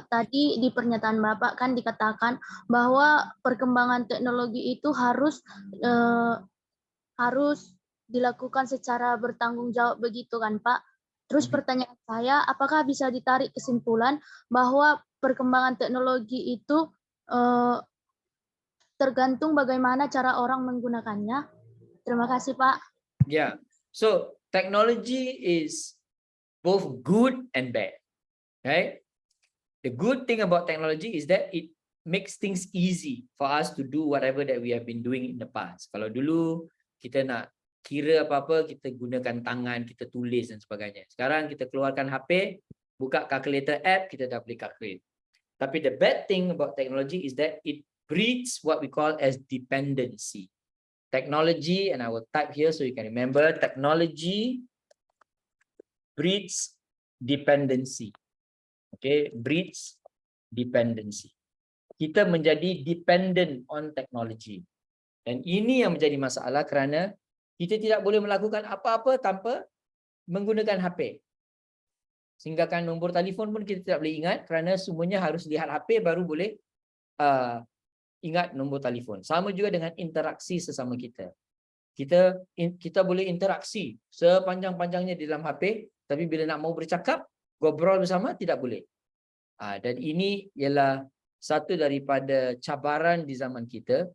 Tadi di pernyataan Bapak kan dikatakan bahwa perkembangan teknologi itu harus dilakukan secara bertanggung jawab, begitu kan Pak? Terus pertanyaan saya, apakah bisa ditarik kesimpulan bahwa perkembangan teknologi itu tergantung bagaimana cara orang menggunakannya? Terima kasih Pak. Yeah, so technology is both good and bad, right? The good thing about technology is that it makes things easy for us to do whatever that we have been doing in the past. Kalau dulu kita nak kira apa-apa, kita gunakan tangan, kita tulis dan sebagainya. Sekarang kita keluarkan HP, buka calculator app, kita dah boleh calculate. Tapi the bad thing about technology is that it breeds what we call as dependency. Technology, and I will type here so you can remember, technology breeds dependency. Okay, breeds dependency. Kita menjadi dependent on technology. Dan ini yang menjadi masalah kerana kita tidak boleh melakukan apa-apa tanpa menggunakan HP. Sehinggakan nombor telefon pun kita tidak boleh ingat kerana semuanya harus lihat HP baru boleh ingat nombor telefon. Sama juga dengan interaksi sesama kita. Kita boleh interaksi sepanjang-panjangnya di dalam HP, tapi bila nak mau bercakap, ngobrol bersama tidak boleh. Dan ini ialah satu daripada cabaran di zaman kita,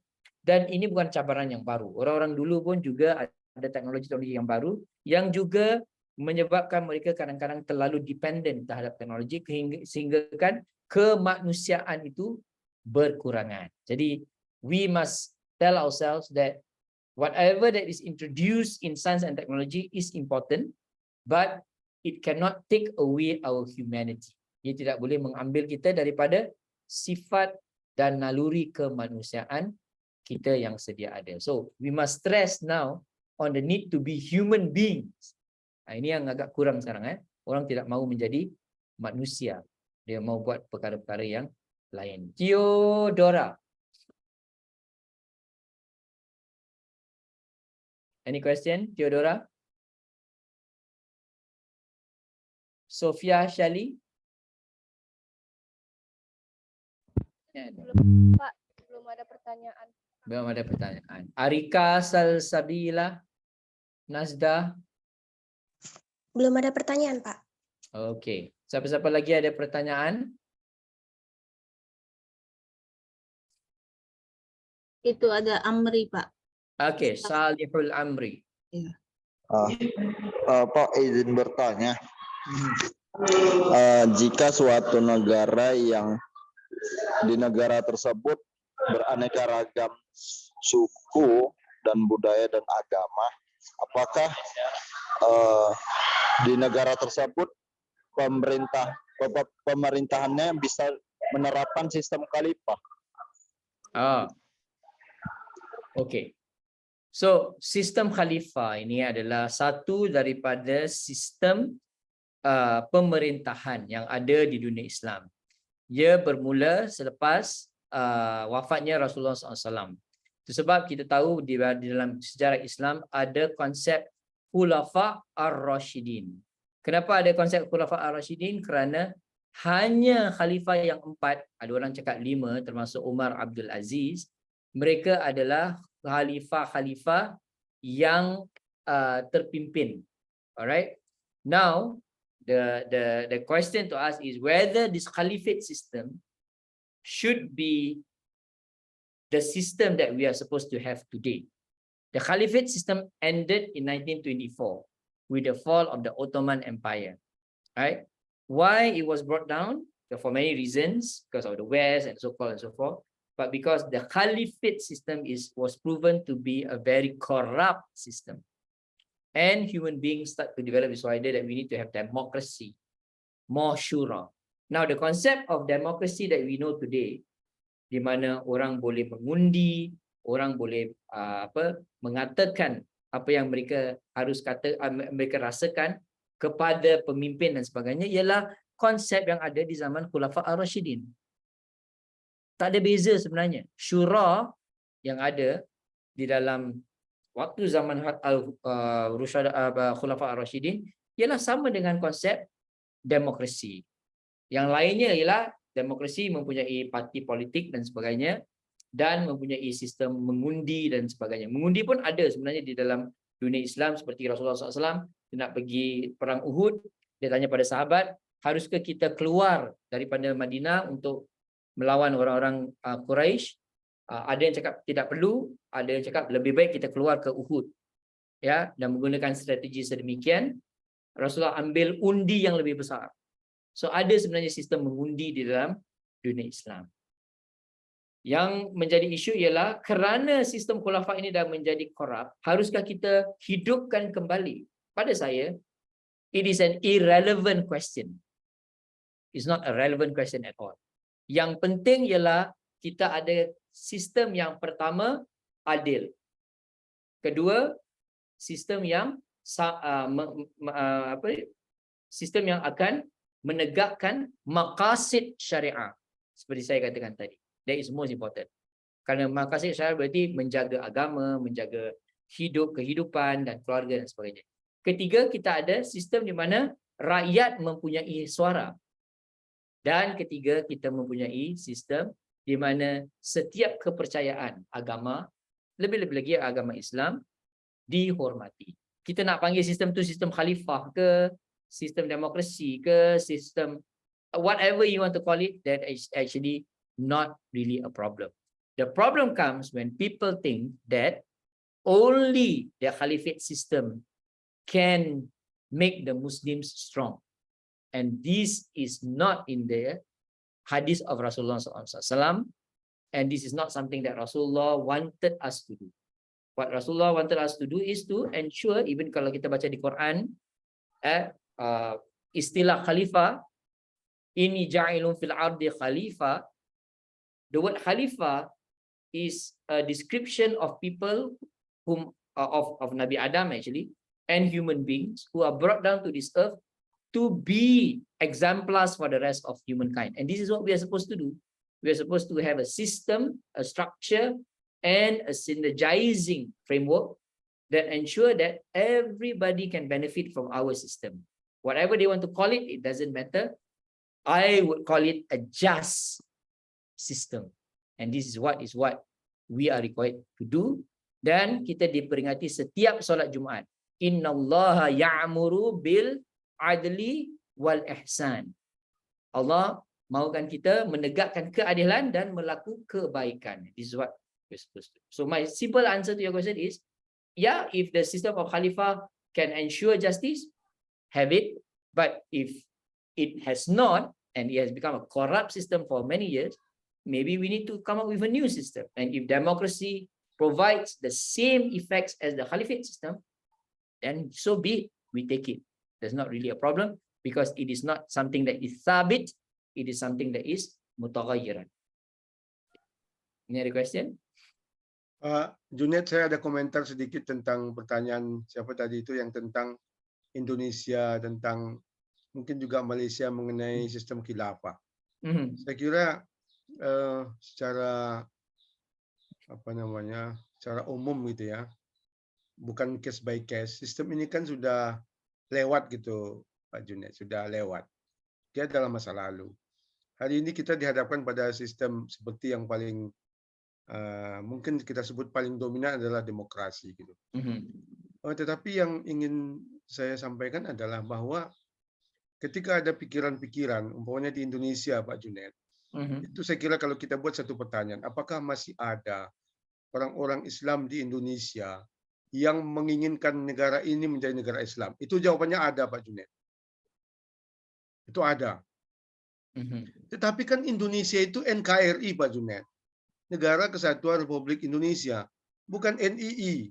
dan ini bukan cabaran yang baru. Orang-orang dulu pun juga ada teknologi-teknologi yang baru yang juga menyebabkan mereka kadang-kadang terlalu dependent terhadap teknologi sehingga kan kemanusiaan itu berkurangan. Jadi we must tell ourselves that whatever that is introduced in science and technology is important, but it cannot take away our humanity. Ia tidak boleh mengambil kita daripada sifat dan naluri kemanusiaan kita yang sedia ada. So we must stress now on the need to be human beings. Ini yang agak kurang sekarang. Orang tidak mahu menjadi manusia. Dia mahu buat perkara-perkara yang lain. Theodora. Any question, Theodora? Sofia Shali? Pak, belum ada pertanyaan. Belum ada pertanyaan. Arika Salsabila? Nazda? Belum ada pertanyaan, Pak. Okey. Siapa-siapa lagi ada pertanyaan? Itu ada Amri, Pak. Okey, Salihul Amri. Ya. Pak, izin bertanya. Jika suatu negara yang di negara tersebut beraneka ragam suku dan budaya dan agama, apakah di negara tersebut pemerintahannya bisa menerapkan sistem khalifah? Okey. So, sistem khalifah ini adalah satu daripada sistem pemerintahan yang ada di dunia Islam. Ia bermula selepas wafatnya Rasulullah SAW. Itu sebab kita tahu di dalam sejarah Islam ada konsep Khulafa Ar-Rashidin. Kenapa ada konsep Khulafa Ar-Rashidin? Kerana hanya khalifah yang 4, ada orang cakap 5 termasuk Umar Abdul Aziz, mereka adalah khalifah-khalifah yang terpimpin. Alright. Now the question to us is whether this caliphate system should be the system that we are supposed to have today. The caliphate system ended in 1924 with the fall of the Ottoman Empire. Right? Why it was brought down? For many reasons, because of the West and so forth and so forth. But because the caliphate system was proven to be a very corrupt system. And human beings start to develop this idea that we need to have democracy, more shura. Now the concept of democracy that we know today, di mana orang boleh mengundi, orang boleh mengatakan apa yang mereka harus mereka rasakan kepada pemimpin dan sebagainya, ialah konsep yang ada di zaman Khulafa Ar-Rashidin. Tak ada beza sebenarnya. Syura yang ada di dalam waktu zaman Khulafa Ar-Rashidin ialah sama dengan konsep demokrasi. Yang lainnya ialah demokrasi mempunyai parti politik dan sebagainya, dan mempunyai sistem mengundi dan sebagainya. Mengundi pun ada sebenarnya di dalam dunia Islam, seperti Rasulullah SAW dia nak pergi perang Uhud, dia tanya pada sahabat, haruskah kita keluar daripada Madinah untuk melawan orang-orang Quraisy? Ada yang cakap tidak perlu, ada yang cakap lebih baik kita keluar ke Uhud. Ya, dan menggunakan strategi sedemikian, Rasulullah ambil undi yang lebih besar. So ada sebenarnya sistem mengundi di dalam dunia Islam. Yang menjadi isu ialah kerana sistem khulafah ini dah menjadi korup, haruskah kita hidupkan kembali? Pada saya, it is an irrelevant question. It's not a relevant question at all. Yang penting ialah kita ada sistem yang pertama adil. Kedua, sistem yang sistem yang akan menegakkan maqasid syariah. Seperti saya katakan tadi. That is most important. Kerana maqasid syariah berarti menjaga agama, menjaga kehidupan dan keluarga dan sebagainya. Ketiga, kita ada sistem di mana rakyat mempunyai suara. Dan ketiga, kita mempunyai sistem di mana setiap kepercayaan agama, lebih-lebih lagi agama Islam, dihormati. Kita nak panggil sistem tu sistem khalifah ke, sistem demokrasi ke, sistem whatever you want to call it, that is actually not really a problem. The problem comes when people think that only the caliphate system can make the Muslims strong. And this is not in the hadith of Rasulullah SAW, and this is not something that Rasulullah wanted us to do. What Rasulullah wanted us to do is to ensure, even kalau kita baca di Quran, istilah khalifah, ini ja'ilun fil ardi khalifah, the word khalifah is a description of people whom of Nabi Adam actually, and human beings who are brought down to this earth to be exemplars for the rest of humankind. And this is what we are supposed to do. We are supposed to have a system, a structure, and a synergizing framework that ensure that everybody can benefit from our system. Whatever they want to call it, it doesn't matter. I would call it a just system. And this is what we are required to do. Dan kita diperingati setiap solat Jumaat. Innallaha ya'muru bil adli wal ihsan. Allah mahukan kita menegakkan keadilan dan melakukan kebaikan. This is what we're supposed to do. So my simple answer to your question is, yeah, if the system of Khalifah can ensure justice, have it. But if it has not, and it has become a corrupt system for many years, maybe we need to come up with a new system. And if democracy provides the same effects as the Caliphate system, then so be it. We take it. There's not really a problem because it is not something that is thabit. It is something that is mutaghayyiran. Any other question? Junaid, saya ada komentar sedikit tentang pertanyaan siapa tadi itu yang tentang Indonesia, tentang mungkin juga Malaysia mengenai sistem khilafah. Saya kira secara secara umum gitu ya, bukan case by case. Sistem ini kan sudah lewat gitu, Pak Junaid, sudah lewat. Dia adalah masa lalu. Hari ini kita dihadapkan pada sistem seperti yang paling mungkin kita sebut paling dominan adalah demokrasi gitu. Tetapi yang ingin saya sampaikan adalah bahwa ketika ada pikiran-pikiran, umpamanya di Indonesia, Pak Junaid, itu saya kira kalau kita buat satu pertanyaan, apakah masih ada orang-orang Islam di Indonesia yang menginginkan negara ini menjadi negara Islam? Itu jawabannya ada, Pak Junaid. Itu ada. Tetapi kan Indonesia itu NKRI, Pak Junaid. Negara Kesatuan Republik Indonesia, bukan NII,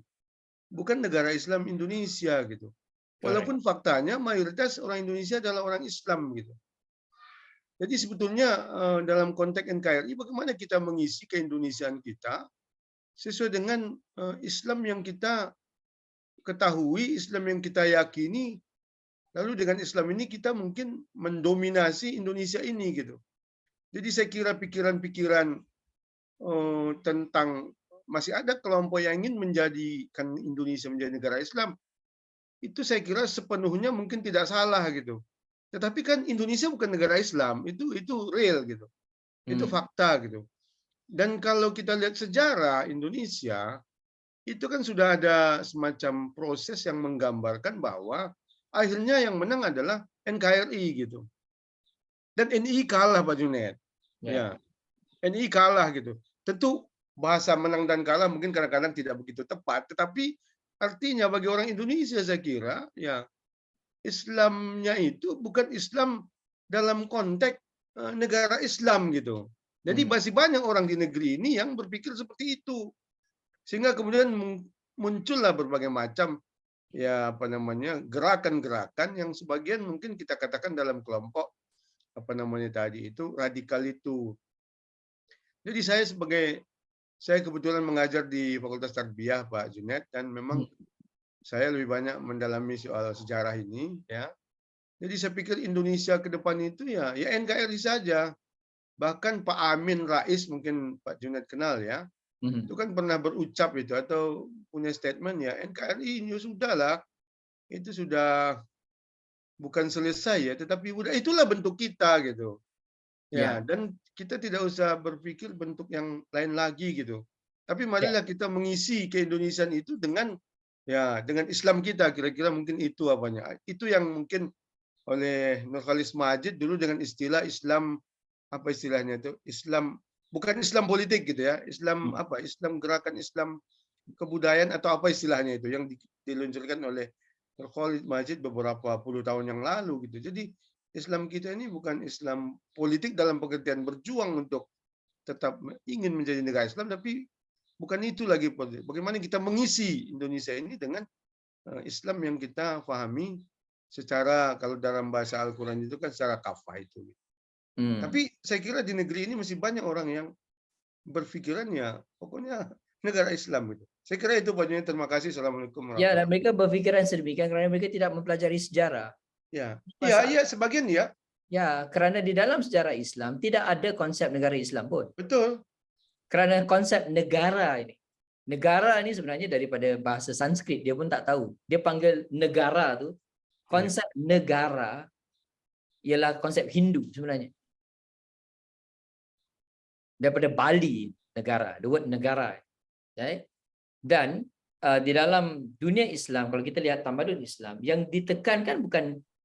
bukan negara Islam Indonesia gitu. Walaupun faktanya mayoritas orang Indonesia adalah orang Islam gitu. Jadi sebetulnya dalam konteks NKRI, bagaimana kita mengisi keindonesiaan kita sesuai dengan Islam yang kita ketahui, Islam yang kita yakini, lalu dengan Islam ini kita mungkin mendominasi Indonesia ini gitu. Jadi saya kira pikiran-pikiran tentang masih ada kelompok yang ingin menjadikan Indonesia menjadi negara Islam, itu saya kira sepenuhnya mungkin tidak salah gitu. Tetapi kan Indonesia bukan negara Islam, itu real gitu, itu fakta gitu. Dan kalau kita lihat sejarah Indonesia, itu kan sudah ada semacam proses yang menggambarkan bahwa akhirnya yang menang adalah NKRI gitu. Dan NII kalah, Pak Junaid. Ya, NII kalah gitu. Tentu bahasa menang dan kalah mungkin kadang-kadang tidak begitu tepat, tetapi artinya bagi orang Indonesia saya kira ya Islamnya itu bukan Islam dalam konteks negara Islam gitu. Jadi masih banyak orang di negeri ini yang berpikir seperti itu. Sehingga kemudian muncullah berbagai macam gerakan-gerakan yang sebagian mungkin kita katakan dalam kelompok tadi itu radikal itu. Jadi saya kebetulan mengajar di Fakultas Tarbiyah, Pak Junaid, dan memang saya lebih banyak mendalami soal sejarah ini ya. Jadi saya pikir Indonesia ke depan itu ya NKRI saja. Bahkan Pak Amin Rais, mungkin Pak Junaid kenal ya. Itu kan pernah berucap itu atau punya statement ya NKRI ini sudahlah. Itu sudah bukan selesai ya, tetapi itulah bentuk kita gitu. Ya, dan kita tidak usah berpikir bentuk yang lain lagi gitu. Tapi marilah kita mengisi keindonesiaan itu dengan dengan Islam kita, kira-kira mungkin itu apanya. Itu yang mungkin oleh Nurkhalis Majid dulu dengan istilah Islam, apa istilahnya itu? Islam, bukan Islam politik gitu ya. Islam apa? Islam gerakan Islam kebudayaan atau apa istilahnya itu yang diluncurkan oleh Nurkhalis Majid beberapa puluh tahun yang lalu gitu. Jadi Islam kita ini bukan Islam politik dalam pengertian berjuang untuk tetap ingin menjadi negara Islam, tapi bukan itu lagi politik. Bagaimana kita mengisi Indonesia ini dengan Islam yang kita pahami secara, kalau dalam bahasa Al-Quran itu kan secara kafah itu. Tapi saya kira di negeri ini masih banyak orang yang berpikirannya pokoknya negara Islam itu. Saya kira itu Pak Joni. Terima kasih. Assalamualaikum Ya, dan warahmatullahi mereka berpikiran sedemikian karena mereka tidak mempelajari sejarah. Iya, sebagian ya. Ya, karena di dalam sejarah Islam tidak ada konsep negara Islam pun. Betul. Karena konsep negara ini sebenarnya daripada bahasa Sanskrit, dia pun tak tahu. Dia panggil negara tu, konsep negara ialah konsep Hindu sebenarnya. Daripada Bali, negara, the word negara. Okay? Dan di dalam dunia Islam, kalau kita lihat tamadun Islam, yang ditekankan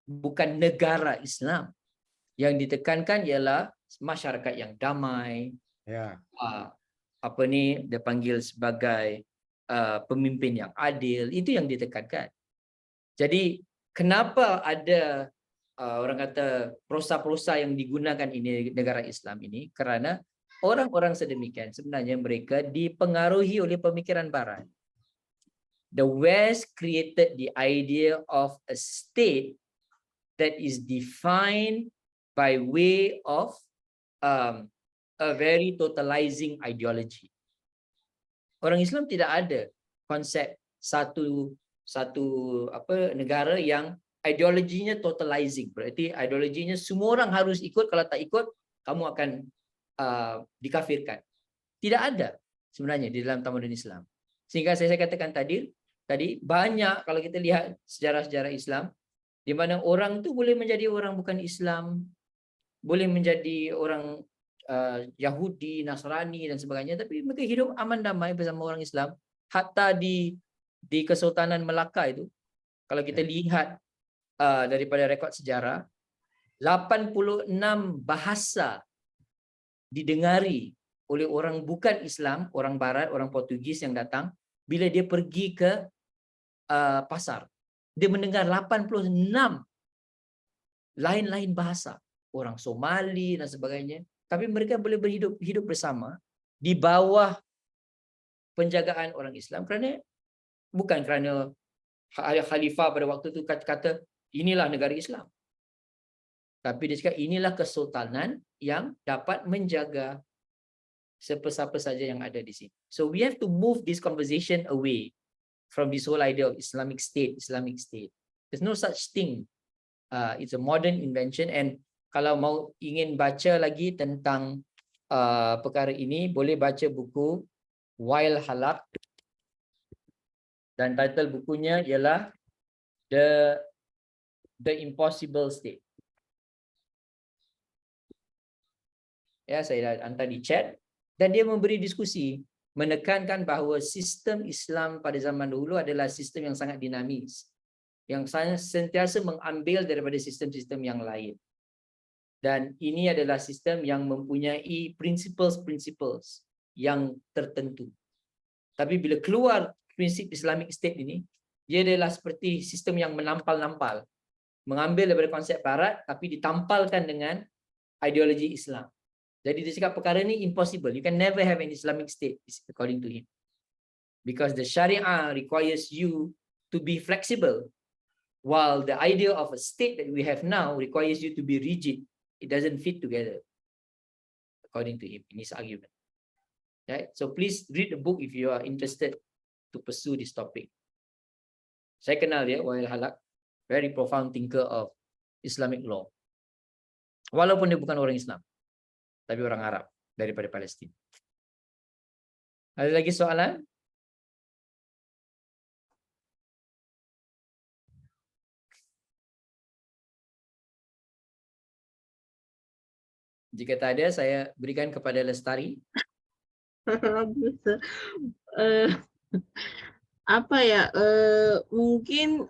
bukan negara Islam. Yang ditekankan ialah masyarakat yang damai. Apa ni dia panggil sebagai pemimpin yang adil, itu yang ditekankan. Jadi kenapa ada orang kata prosa-prosa yang digunakan ini negara Islam ini? Kerana orang-orang sedemikian sebenarnya mereka dipengaruhi oleh pemikiran Barat. The West created the idea of a state that is defined by way of a very totalizing ideology. Orang Islam tidak ada konsep satu negara yang ideologinya totalizing. Berarti ideologinya semua orang harus ikut, kalau tak ikut kamu akan dikafirkan. Tidak ada sebenarnya di dalam tamadun Islam. Sehingga saya katakan tadi banyak kalau kita lihat sejarah-sejarah Islam di mana orang tu boleh menjadi orang bukan Islam, boleh menjadi orang Yahudi, Nasrani dan sebagainya, tapi mereka hidup aman damai bersama orang Islam. Hatta di Kesultanan Melaka itu, kalau kita lihat daripada rekod sejarah, 86 bahasa didengari oleh orang bukan Islam, orang Barat, orang Portugis yang datang bila dia pergi ke pasar. Dia mendengar 86 lain-lain bahasa, orang Somali dan sebagainya, tapi mereka boleh hidup bersama di bawah penjagaan orang Islam bukan kerana khalifah pada waktu itu kata inilah negara Islam. Tapi dia cakap inilah kesultanan yang dapat menjaga siapa-siapa saja yang ada di sini. So we have to move this conversation away from this whole idea of Islamic State. There's no such thing. It's a modern invention, and kalau mau ingin baca lagi tentang perkara ini, boleh baca buku Wael Halak, dan title bukunya ialah The Impossible State. Ya, saya dah hantar di chat, dan dia memberi diskusi menekankan bahawa sistem Islam pada zaman dahulu adalah sistem yang sangat dinamis, yang sentiasa mengambil daripada sistem-sistem yang lain. Dan ini adalah sistem yang mempunyai principles yang tertentu. Tapi bila keluar prinsip Islamic State ini, dia adalah seperti sistem yang menampal-nampal, mengambil daripada konsep Barat tapi ditampalkan dengan ideologi Islam. Jadi dia cakap perkara ni impossible. You can never have an Islamic State according to him. Because the Sharia requires you to be flexible, while the idea of a state that we have now requires you to be rigid. It doesn't fit together, according to him, in his argument. Right? So please read the book if you are interested to pursue this topic. Saya kenal dia, Wael Halak, very profound thinker of Islamic law. Walaupun dia bukan orang Islam, tapi orang Arab daripada Palestin. Ada lagi soalan? Jika tak ada, saya berikan kepada Lestari. Bisa. Apa ya? Mungkin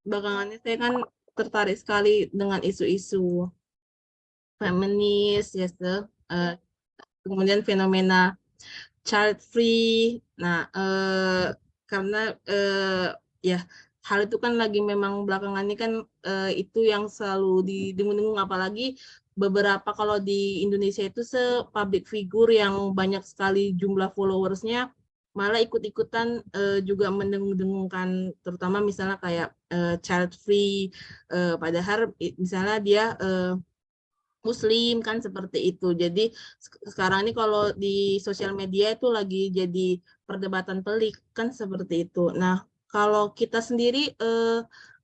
belakangan ini saya kan tertarik sekali dengan isu-isu feminis, ya, kemudian fenomena child free. Nah, karena ya hal itu kan lagi memang belakangan ini kan itu yang selalu didengung-dengung, apalagi beberapa kalau di Indonesia itu public figure yang banyak sekali jumlah followersnya malah ikut-ikutan juga mendengung-dengungkan, terutama misalnya kayak child free, padahal misalnya dia Muslim kan seperti itu. Jadi sekarang ini kalau di sosial media itu lagi jadi perdebatan pelik kan seperti itu. Nah, kalau kita sendiri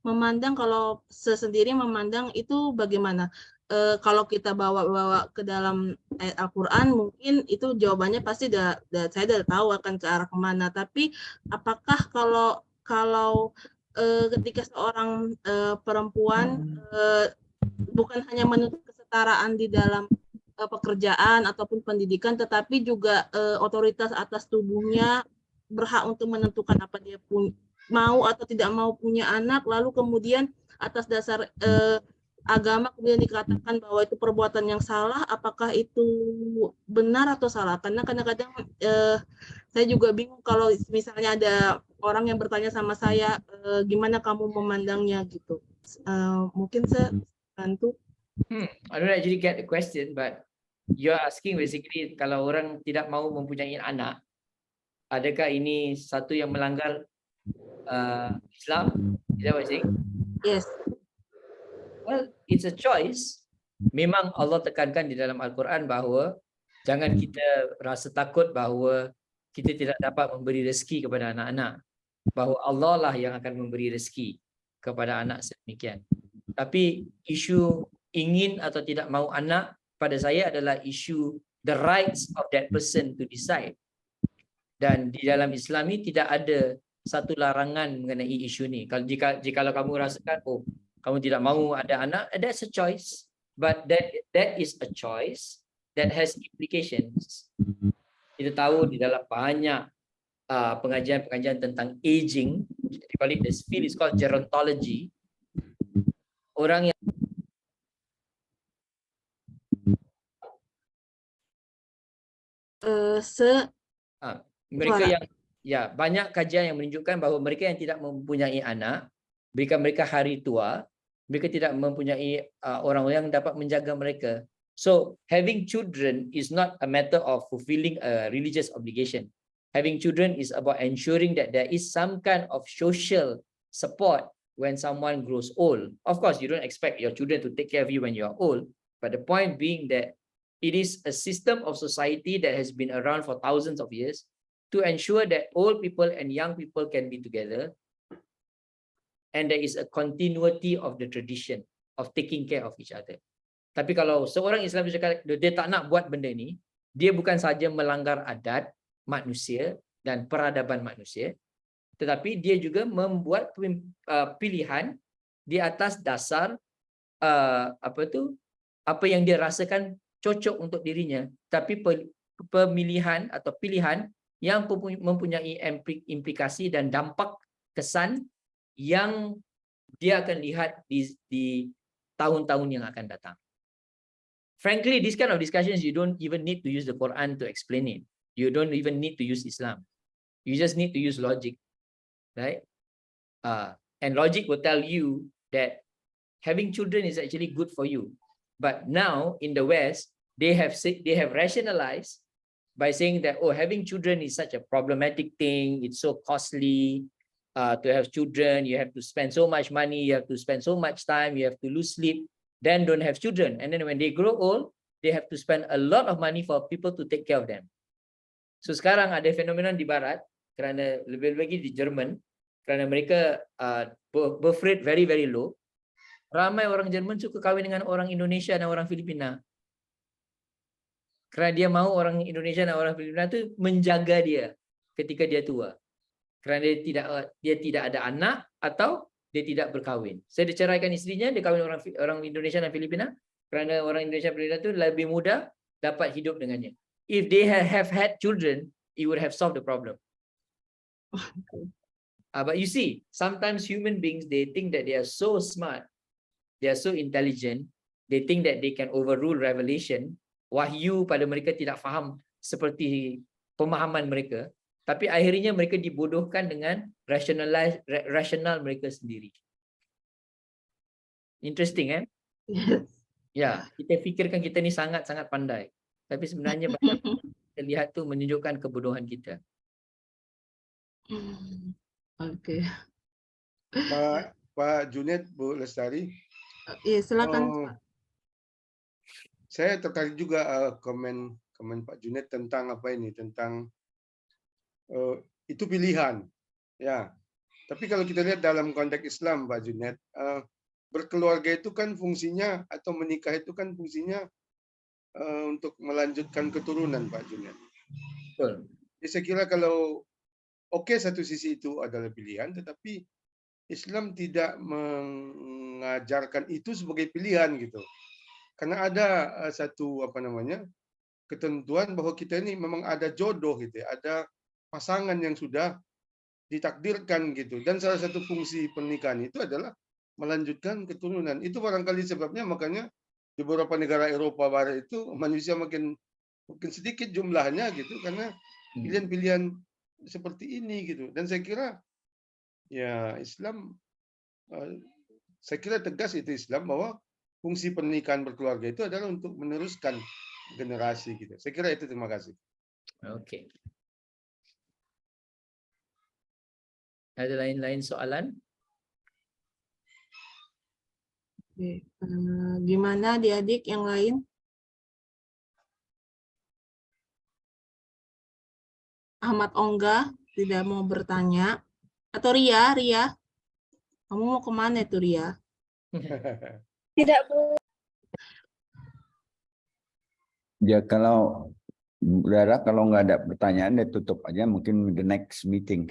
memandang, kalau sesendiri memandang itu bagaimana? Kalau kita bawa ke dalam ayat Al-Quran, mungkin itu jawabannya pasti saya udah tahu akan ke arah kemana. Tapi apakah kalau ketika seorang perempuan bukan hanya menuntut kesetaraan di dalam pekerjaan ataupun pendidikan, tetapi juga otoritas atas tubuhnya berhak untuk menentukan apa dia mau atau tidak mau punya anak, lalu kemudian atas dasar agama kemudian dikatakan bahwa itu perbuatan yang salah, apakah itu benar atau salah? Karena kadang-kadang saya juga bingung kalau misalnya ada orang yang bertanya sama saya, gimana kamu memandangnya gitu. Mungkin saya bantu. I don't actually get the question, but you're asking basically kalau orang tidak mau mempunyai anak, adakah ini satu yang melanggar Islam? Is that what you're saying? Yes. Well, it's a choice. Memang Allah tekankan di dalam Al-Quran bahawa jangan kita rasa takut bahawa kita tidak dapat memberi rezeki kepada anak-anak. Bahawa Allah lah yang akan memberi rezeki kepada anak sedemikian. Tapi isu ingin atau tidak mau anak pada saya adalah isu the rights of that person to decide. Dan di dalam Islam ini tidak ada satu larangan mengenai isu ni. Kalau jika kamu rasakan kamu tidak mahu ada anak, that's a choice. But that is a choice that has implications. Kita tahu di dalam banyak pengajian-pengajian tentang aging, they call it, this field is called gerontology. Orang yang mereka yang banyak kajian yang menunjukkan bahawa mereka yang tidak mempunyai anak, mereka hari tua, mereka tidak mempunyai orang-orang yang dapat menjaga mereka. So having children is not a matter of fulfilling a religious obligation. Having children is about ensuring that there is some kind of social support when someone grows old. Of course, you don't expect your children to take care of you when you are old, but the point being that it is a system of society that has been around for thousands of years to ensure that old people and young people can be together, and there is a continuity of the tradition of taking care of each other. Tapi kalau seorang Islam cakap dia tak nak buat benda ni, dia bukan saja melanggar adat manusia dan peradaban manusia, tetapi dia juga membuat pilihan di atas dasar apa yang dia rasakan cocok untuk dirinya, tapi pemilihan atau pilihan yang mempunyai implikasi dan dampak kesan yang dia akan lihat di tahun-tahun yang akan datang. Frankly, this kind of discussions, you don't even need to use the Quran to explain it. You don't even need to use Islam. You just need to use logic, right? And logic will tell you that having children is actually good for you. But now in the West, they have rationalized by saying that having children is such a problematic thing. It's so costly. To have children, you have to spend so much money, you have to spend so much time, you have to lose sleep, then don't have children. And then when they grow old, they have to spend a lot of money for people to take care of them. So sekarang ada fenomena di barat, kerana lebih lagi di Jerman, kerana mereka birth rate very very low, ramai orang Jerman suka kahwin dengan orang Indonesia dan orang Filipina. Kerana dia mahu orang Indonesia dan orang Filipina tu menjaga dia ketika dia tua. Kerana dia tidak ada anak atau dia tidak berkahwin. Saya diceraikan isterinya, dia kahwin orang Indonesia dan Filipina. Kerana orang Indonesia beredar tu lebih mudah dapat hidup dengannya. If they have had children, it would have solved the problem. But you see, sometimes human beings, they think that they are so smart, they are so intelligent, they think that they can overrule revelation. Wahyu pada mereka tidak faham seperti pemahaman mereka, tapi akhirnya mereka dibodohkan dengan rasional mereka sendiri. Interesting, eh? Yes. Ya, kita fikirkan kita ni sangat-sangat pandai, tapi sebenarnya banyak kita lihat tu menunjukkan kebodohan kita. Oke. Pak Junaid, Bu Lestari. Iya, silakan. Saya tertarik juga komen Pak Junaid tentang apa ini, tentang itu pilihan, ya. Tapi kalau kita lihat dalam konteks Islam, Pak Junaid, berkeluarga itu kan fungsinya atau menikah itu kan fungsinya untuk melanjutkan keturunan, Pak Junaid. Betul. Jadi saya kira kalau oke, satu sisi itu adalah pilihan, tetapi Islam tidak mengajarkan itu sebagai pilihan gitu. Karena ada satu ketentuan bahwa kita ini memang ada jodoh gitu ya, ada pasangan yang sudah ditakdirkan gitu. Dan salah satu fungsi pernikahan itu adalah melanjutkan keturunan. Itu barangkali sebabnya makanya di beberapa negara Eropa Barat itu manusia makin sedikit jumlahnya gitu, karena pilihan-pilihan seperti ini gitu. Dan saya kira ya Islam, saya kira tegas itu Islam bahwa fungsi pernikahan berkeluarga itu adalah untuk meneruskan generasi gitu. Saya kira itu. Terima kasih. Oke. Ada lain-lain soalan? Oke. Gimana adik-adik yang lain? Ahmad Ongga tidak mau bertanya. Atau Ria? Kamu mau kemana itu, Ria? Tidak, Bu. Ya kalau Udara, kalau nggak ada pertanyaan ya tutup aja. Mungkin the next meeting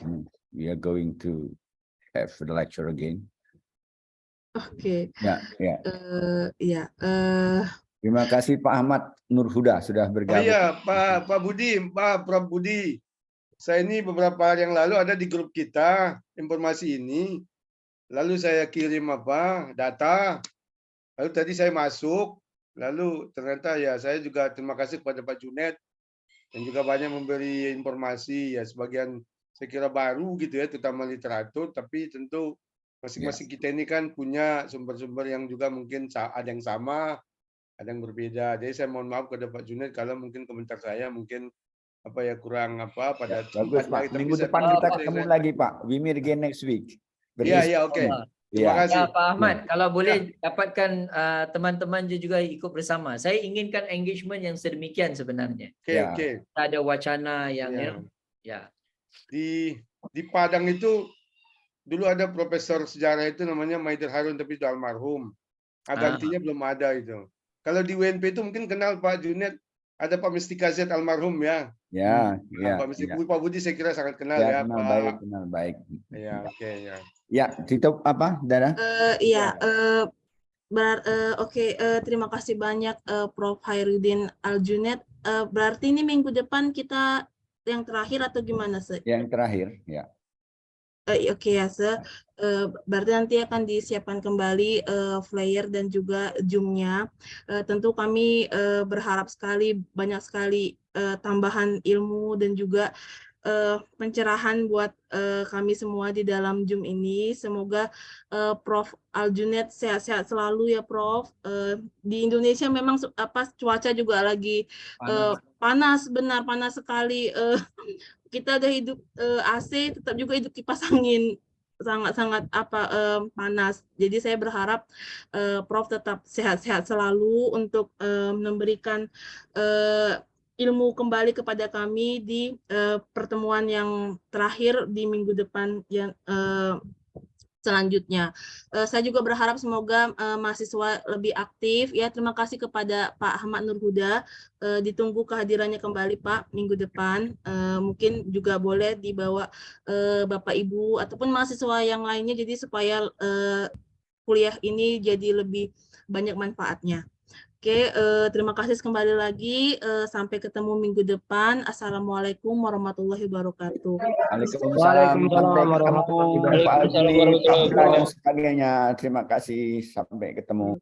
we are going to have the lecture again. Oke. Ya. Terima kasih Pak Ahmad Nurhuda sudah bergabung. Iya, Prof Budi. Saya ini beberapa hari yang lalu ada di grup kita informasi ini. Lalu saya kirim data. Lalu tadi saya masuk. Lalu ternyata ya saya juga terima kasih kepada Pak Junaid yang juga banyak memberi informasi ya, sebagian saya kira baru gitu ya, terutama literatur, tapi tentu masing-masing kita ini kan punya sumber-sumber yang juga mungkin ada yang sama, ada yang berbeda. Jadi saya mohon maaf kepada Pak Junaid kalau mungkin komentar saya mungkin kurang pada bagus Pak. Minggu depan kita ketemu lagi Pak. We meet again next week. Iya, oke. Terima kasih. Ya, Pak Ahmad, kalau boleh dapatkan teman-teman juga ikut bersama. Saya inginkan engagement yang sedemikian sebenarnya. Oke. Ada wacana yang Di Padang itu dulu ada profesor sejarah itu namanya Maidir Harun, tapi sudah almarhum. Gantinya belum ada itu. Kalau di UNP itu mungkin kenal Pak Junaid, ada Pak Mistika Z almarhum ya. Pak Budi saya kira sangat kenal ya. Kenal baik. Ya, oke ya. Ya, tutup Dara? Terima kasih banyak Prof Khairuddin Al-Junaid. Berarti ini minggu depan kita yang terakhir atau gimana, Se? Yang terakhir, ya. Oke ya, Se. Berarti nanti akan disiapkan kembali flyer dan juga Zoom-nya. Tentu kami berharap sekali, banyak sekali tambahan ilmu dan juga pencerahan buat kami semua di dalam Zoom ini. Semoga Prof Al-Junaid sehat-sehat selalu ya, Prof. Di Indonesia memang cuaca juga lagi panas sekali. Kita ada hidup AC, tetap juga hidup kipas angin, sangat-sangat panas. Jadi saya berharap Prof tetap sehat-sehat selalu untuk memberikan ilmu kembali kepada kami di pertemuan yang terakhir di minggu depan yang selanjutnya. Saya juga berharap semoga mahasiswa lebih aktif. Ya, terima kasih kepada Pak Ahmad Nurhuda. Ditunggu kehadirannya kembali Pak minggu depan. Mungkin juga boleh dibawa Bapak Ibu ataupun mahasiswa yang lainnya, jadi supaya kuliah ini jadi lebih banyak manfaatnya. Oke, terima kasih kembali lagi. Sampai ketemu minggu depan. Assalamualaikum warahmatullahi wabarakatuh. Waalaikumsalam. Sampai ketemu warahmatullahi Pak wabarakatuh. Juli, Pak Bro, dan sebagainya. Terima kasih. Sampai ketemu.